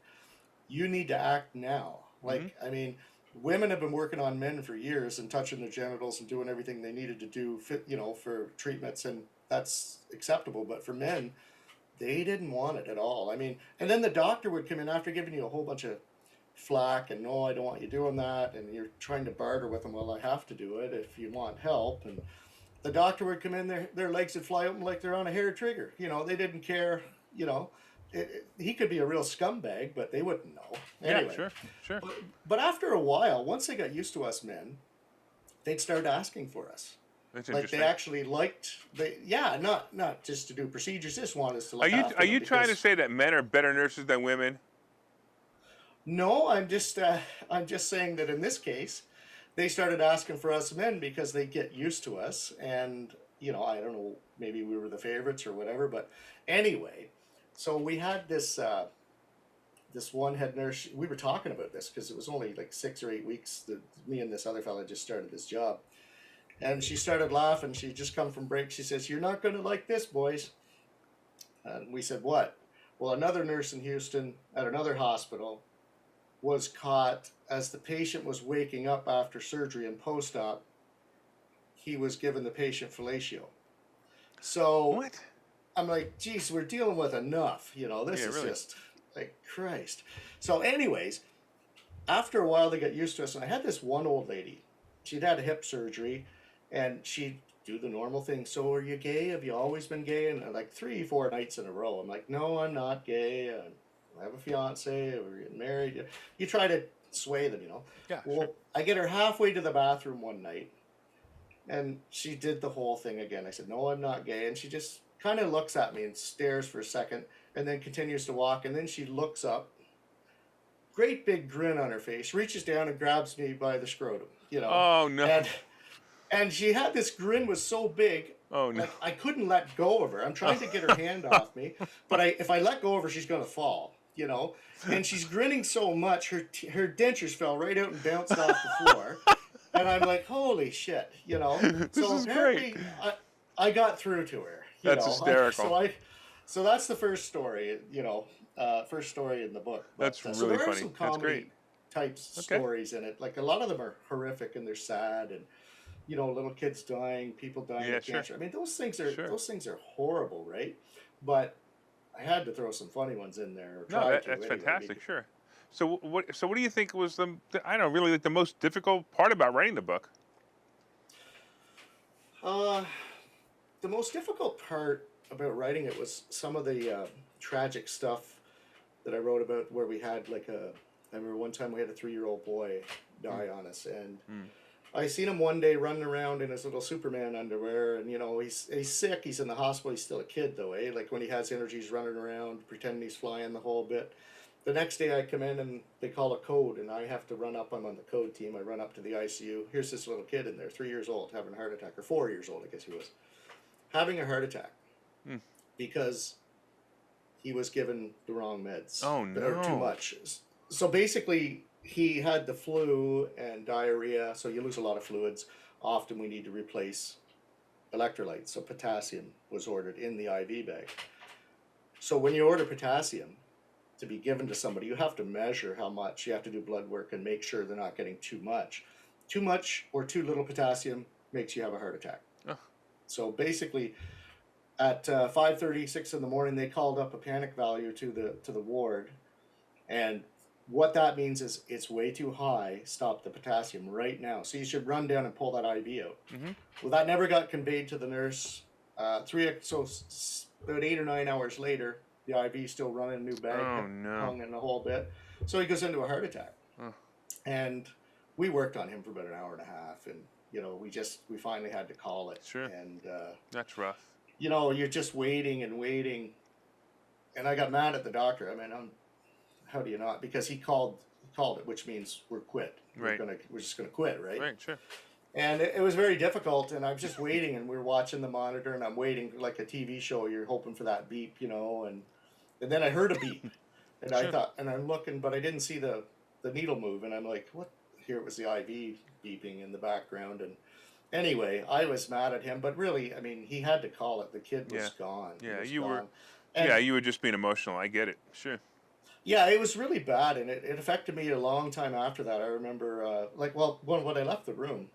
S3: You need to act now.
S1: Hmm.
S3: Like, I mean, women have been working on men for years and touching their genitals and doing everything they needed to do, for treatments, and that's acceptable. But for men, they didn't want it at all. I mean, and then the doctor would come in after giving you a whole bunch of flack and no, I don't want you doing that, and you're trying to barter with them. Well, I have to do it if you want help. And the doctor would come in, their legs would fly open like they're on a hair trigger. They didn't care. He could be a real scumbag, but they wouldn't know.
S1: Yeah,
S3: Anyway,
S1: sure, sure.
S3: but after a while, once they got used to us men, they'd start asking for us.
S1: That's
S3: Like they
S1: interesting.
S3: actually liked not just to do procedures, just want us to
S1: Are
S3: look
S1: you
S3: after
S1: are
S3: them
S1: you trying to
S3: because
S1: say that men are better nurses than women?
S3: no, I'm just saying that in this case, they started asking for us men because they get used to us, and I don't know, maybe we were the favorites or whatever, but anyway, so we had this one head nurse. We were talking about this because it was only like 6 or 8 weeks that me and this other fella just started this job, and she started laughing. She just come from break. She says, "You're not going to like this, boys." And we said, "What?" Well, another nurse in Houston at another hospital was caught as the patient was waking up after surgery and post-op. He was giving the patient fellatio. So
S1: What?
S3: I'm like, geez, we're dealing with enough. This
S1: Yeah,
S3: is
S1: really.
S3: just like Christ. So, anyways, after a while, they got used to us. And I had this one old lady. She'd had a hip surgery, and she'd do the normal thing. So, are you gay? Have you always been gay? And like 3, 4 nights in a row, I'm like, no, I'm not gay. I have a fiance. We're getting married. You try to sway them.
S1: Yeah, sure.
S3: Well, I get her halfway to the bathroom one night, and she did the whole thing again. I said, no, I'm not gay. And she just kind of looks at me and stares for a second and then continues to walk. And then she looks up, great big grin on her face, reaches down and grabs me by the scrotum.
S1: Oh no.
S3: And she had this grin was so big,
S1: Oh no.
S3: like I couldn't let go of her. I'm trying to get her hand off me, but if I let go of her, she's going to fall. And she's grinning so much, her dentures fell right out and bounced off the floor. And I'm like, holy shit.
S1: This
S3: So
S1: is
S3: apparently
S1: great.
S3: I got through to her.
S1: That's hysterical.
S3: So that's the first story, first story in the book.
S1: That's
S3: So
S1: really
S3: there are
S1: funny.
S3: some
S1: That's
S3: comedy
S1: great.
S3: type
S1: Okay.
S3: stories in it. Like a lot of them are horrific and they're sad, and little kids dying, people dying
S1: Yeah,
S3: of
S1: sure.
S3: cancer. I mean, those things are
S1: Sure.
S3: horrible, right? But I had to throw some funny ones in there. Or
S1: No,
S3: try to
S1: that's
S3: anyway,
S1: fantastic. Sure. So what do you think was I don't know, really like the most difficult part about writing the book?
S3: Uh, the most difficult part about writing it was some of the tragic stuff that I wrote about, where we had I remember one time we had a 3-year-old boy die on us, and I seen him one day running around in his little Superman underwear, and he's sick, he's in the hospital, he's still a kid though, eh? Like when he has energy, he's running around pretending he's flying the whole bit. The next day I come in and they call a code, and I have to run up. I'm on the code team. I run up to the ICU. Here's this little kid in there, 3 years old, having a heart attack, or 4 years old, I guess he was, having a heart attack
S1: Hmm.
S3: because he was given the wrong meds.
S1: Oh
S3: Or too
S1: no.
S3: much. So basically, he had the flu and diarrhea, so you lose a lot of fluids. Often we need to replace electrolytes, so potassium was ordered in the IV bag. So when you order potassium to be given to somebody, you have to measure how much. You have to do blood work and make sure they're not getting too much. Too much or too little potassium makes you have a heart attack.
S1: Oh.
S3: So basically, at 5:36 in the morning, they called up a panic value to the ward, and what that means is it's way too high. Stop the potassium right now. So you should run down and pull that IV out.
S1: Mm-hmm.
S3: Well, that never got conveyed to the nurse. About 8 or 9 hours later, the IV still running, a new bag
S1: Oh no.
S3: hung in the whole bit. So he goes into a heart attack,
S1: Oh.
S3: and we worked on him for about an hour and a half, and we finally had to call it.
S1: Sure.
S3: And
S1: That's rough.
S3: you're just waiting and waiting, and I got mad at the doctor. I mean, how do you not? Because he called it, which means we're quit.
S1: Right.
S3: We're just gonna quit, right?
S1: Right. Sure.
S3: And it was very difficult. And I'm just waiting, and we're watching the monitor, and I'm waiting like a TV show. You're hoping for that beep, and then I heard a beep, and I
S1: Sure.
S3: thought, and I'm looking, but I didn't see the needle move, and I'm like, what? Here it was the IV beeping in the background, and anyway, I was mad at him, but really, I mean, he had to call it. The kid
S1: Yeah.
S3: was gone. He
S1: Yeah.
S3: was
S1: You were.
S3: gone.
S1: Yeah.
S3: And
S1: You were just being emotional. I get it. Sure.
S3: yeah, it was really bad, and it affected me a long time after that. I remember, when I left the room,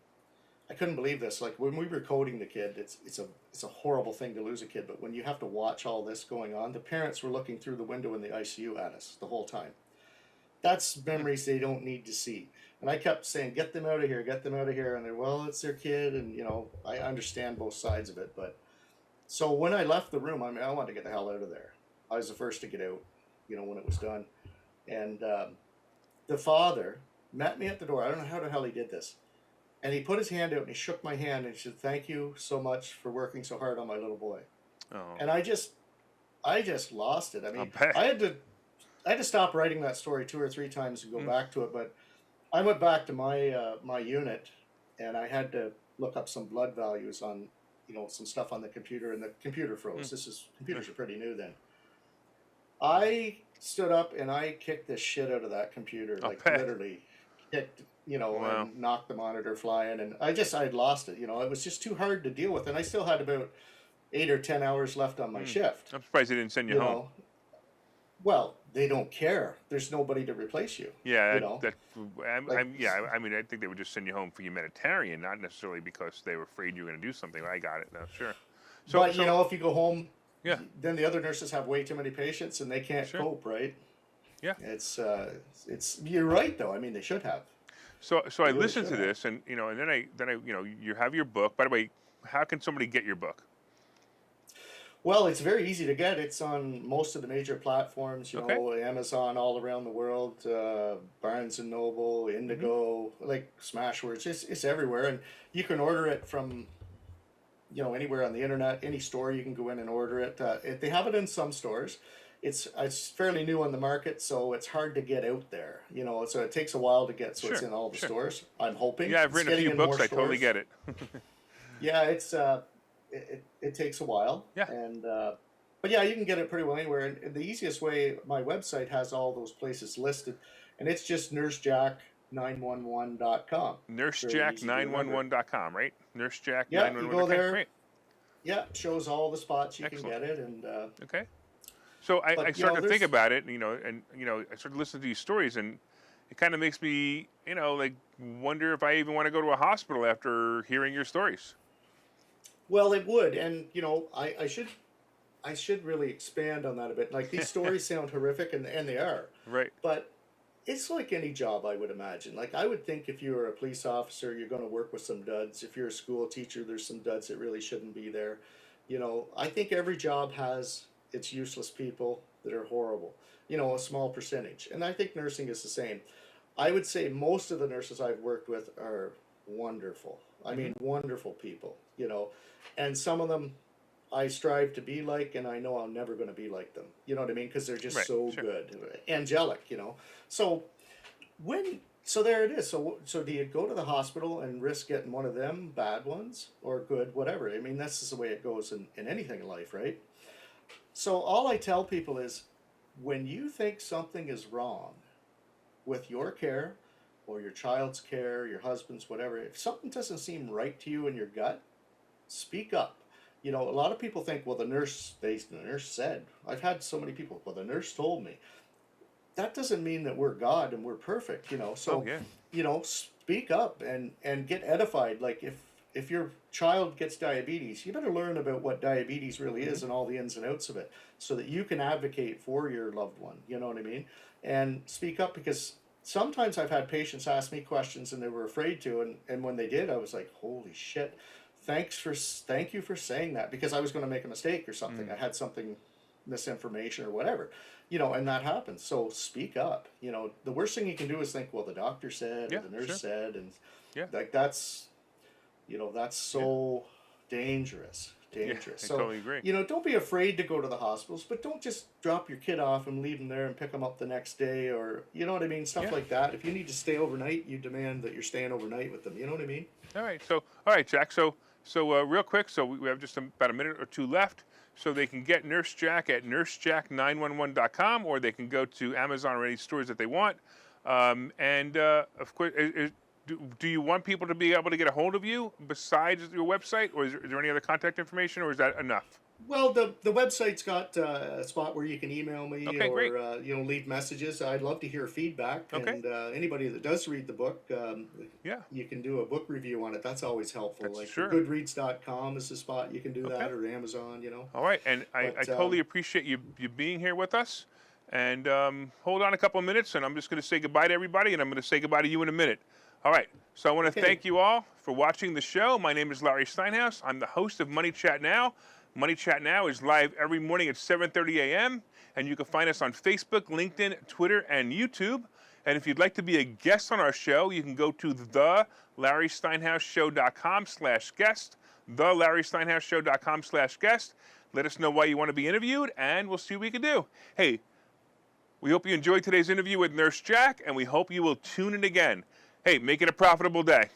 S3: I couldn't believe this. Like when we were coding the kid, it's a horrible thing to lose a kid, but when you have to watch all this going on, the parents were looking through the window in the ICU at us the whole time. That's
S1: Mm.
S3: memories they don't need to see. And I kept saying, "Get them out of here, get them out of here." And they're, well, it's their kid, and I understand both sides of it, but so when I left the room, I mean, I wanted to get the hell out of there. I was the first to get out, when it was done. And the father met me at the door. I don't know how the hell he did this. And he put his hand out and he shook my hand and he said, "Thank you so much for working so hard on my little boy."
S1: Oh.
S3: And I just lost it. I
S1: I'll
S3: mean,
S1: bet.
S3: I had to stop writing that story 2 or 3 times and go back to it. But I went back to my unit, and I had to look up some blood values on, some stuff on the computer, and the computer froze. Computers are pretty new then. I stood up and I kicked the shit out of that computer,
S1: I'll
S3: like
S1: bet.
S3: literally kicked,
S1: Wow.
S3: and knocked the monitor flying, and I'd lost it. It was just too hard to deal with, and I still had about 8 or 10 hours left on my shift.
S1: I'm surprised they didn't send you
S3: You
S1: home.
S3: know, well, they don't care. There's nobody to replace you.
S1: Yeah,
S3: You know, like,
S1: yeah. I mean, I think they would just send you home for humanitarian, not necessarily because they were afraid you were going to do something. I got it. No, sure.
S3: but
S1: So
S3: if you go home,
S1: yeah,
S3: then the other nurses have way too many patients and they can't
S1: sure.
S3: cope, right?
S1: Yeah.
S3: It's you're right though. I mean, they should have.
S1: So I
S3: They really
S1: listened
S3: should
S1: to
S3: have.
S1: this, and then I you have your book. By the way, how can somebody get your book?
S3: Well, it's very easy to get. It's on most of the major platforms,
S1: Okay.
S3: Amazon all around the world, Barnes and Noble, Indigo, like Smashwords. It's everywhere, and you can order it from anywhere on the internet, any store. You can go in and order it. They have it in some stores. It's fairly new on the market, so it's hard to get out there. So it takes a while to get. So it's
S1: Sure,
S3: in all the
S1: sure.
S3: stores. I'm hoping.
S1: Yeah, I've
S3: It's
S1: written a
S3: getting
S1: few
S3: in
S1: books.
S3: more
S1: I totally
S3: stores.
S1: get it.
S3: Yeah, it takes a while.
S1: Yeah.
S3: And but yeah, you can get it pretty well anywhere. And the easiest way, my website has all those places listed, and it's just nursejack911.com. Very easy to remember.
S1: Nursejack911.com, right?
S3: Yeah, you go
S1: Nursejack911. Okay,
S3: there.
S1: great.
S3: Yeah, shows all the spots you can
S1: Excellent.
S3: get it, and
S1: Okay. So I
S3: but
S1: started to think
S3: there's
S1: about it, I started listening to these stories, and it kind of makes me, like wonder if I even want to go to a hospital after hearing your stories.
S3: well, it would, and I should really expand on that a bit. Like these stories sound horrific, and they are,
S1: Right.
S3: but it's like any job, I would imagine. Like I would think if you're a police officer, you're going to work with some duds. If you're a school teacher, there's some duds that really shouldn't be there. I think every job has its useless people that are horrible. A small percentage, and I think nursing is the same. I would say most of the nurses I've worked with are wonderful. I
S1: Hmm.
S3: mean, wonderful people. And some of them I strive to be like, and I know I'm never going to be like them. You know what I mean? Because they're just
S1: Right.
S3: so
S1: Sure.
S3: good, angelic. So so there it is. So do you go to the hospital and risk getting one of them bad ones or good, whatever? I mean, that's just the way it goes in anything in life, right? So all I tell people is, when you think something is wrong with your care or your child's care, your husband's, whatever, if something doesn't seem right to you in your gut, speak up. A lot of people think, well, the nurse said. I've had so many people, well, the nurse told me. That doesn't mean that we're God and we're perfect,
S1: Oh
S3: So,
S1: yeah.
S3: speak up and get edified. Like if your child gets diabetes, you better learn about what diabetes really is and all the ins and outs of it, so that you can advocate for your loved one. You know what I mean? And speak up, because sometimes I've had patients ask me questions and they were afraid to, and when they did, I was like, holy shit. Thank you for saying that, because I was going to make a mistake or something. I had something, misinformation or whatever, and that happens. So speak up. The worst thing you can do is think, well, the doctor said,
S1: Yeah.
S3: or the nurse
S1: Sure.
S3: said, and
S1: Yeah.
S3: like that's so dangerous dangerous.
S1: I
S3: So,
S1: totally agree.
S3: don't be afraid to go to the hospitals, but don't just drop your kid off and leave them there and pick them up the next day, or you know what I mean, stuff
S1: Yeah.
S3: like that. If you need to stay overnight, you demand that you're staying overnight with them. You know what I mean?
S1: All right. So, all right, Jack. So real quick. So we have just about a minute or two left. So they can get Nurse Jack at nursejack911.com, or they can go to Amazon or any stores that they want. Of course, do you want people to be able to get a hold of you besides your website, or is there any other contact information, or is that enough?
S3: Well, the website's got a spot where you can email me
S1: Okay, great.
S3: or leave messages. I'd love to hear feedback,
S1: Okay.
S3: and anybody that does read the book,
S1: Yeah.
S3: you can do a book review on it. That's always helpful.
S1: That's
S3: like
S1: sure.
S3: Goodreads.com is the spot you can do that,
S1: Okay.
S3: or Amazon.
S1: All right, and I
S3: But,
S1: totally appreciate you being here with us. And hold on a couple of minutes, and I'm just going to say goodbye to everybody, and I'm going to say goodbye to you in a minute. All right, so I want to
S3: Okay.
S1: thank you all for watching the show. My name is Larry Steinhouse. I'm the host of Money Chat Now. Money Chat Now is live every morning at 7:30 a.m., and you can find us on Facebook, LinkedIn, Twitter, and YouTube. And if you'd like to be a guest on our show, you can go to thelarrysteinhouseshow.com/guest, thelarrysteinhouseshow.com/guest. Let us know why you want to be interviewed, and we'll see what we can do. Hey, we hope you enjoyed today's interview with Nurse Jack, and we hope you will tune in again. Hey, make it a profitable day.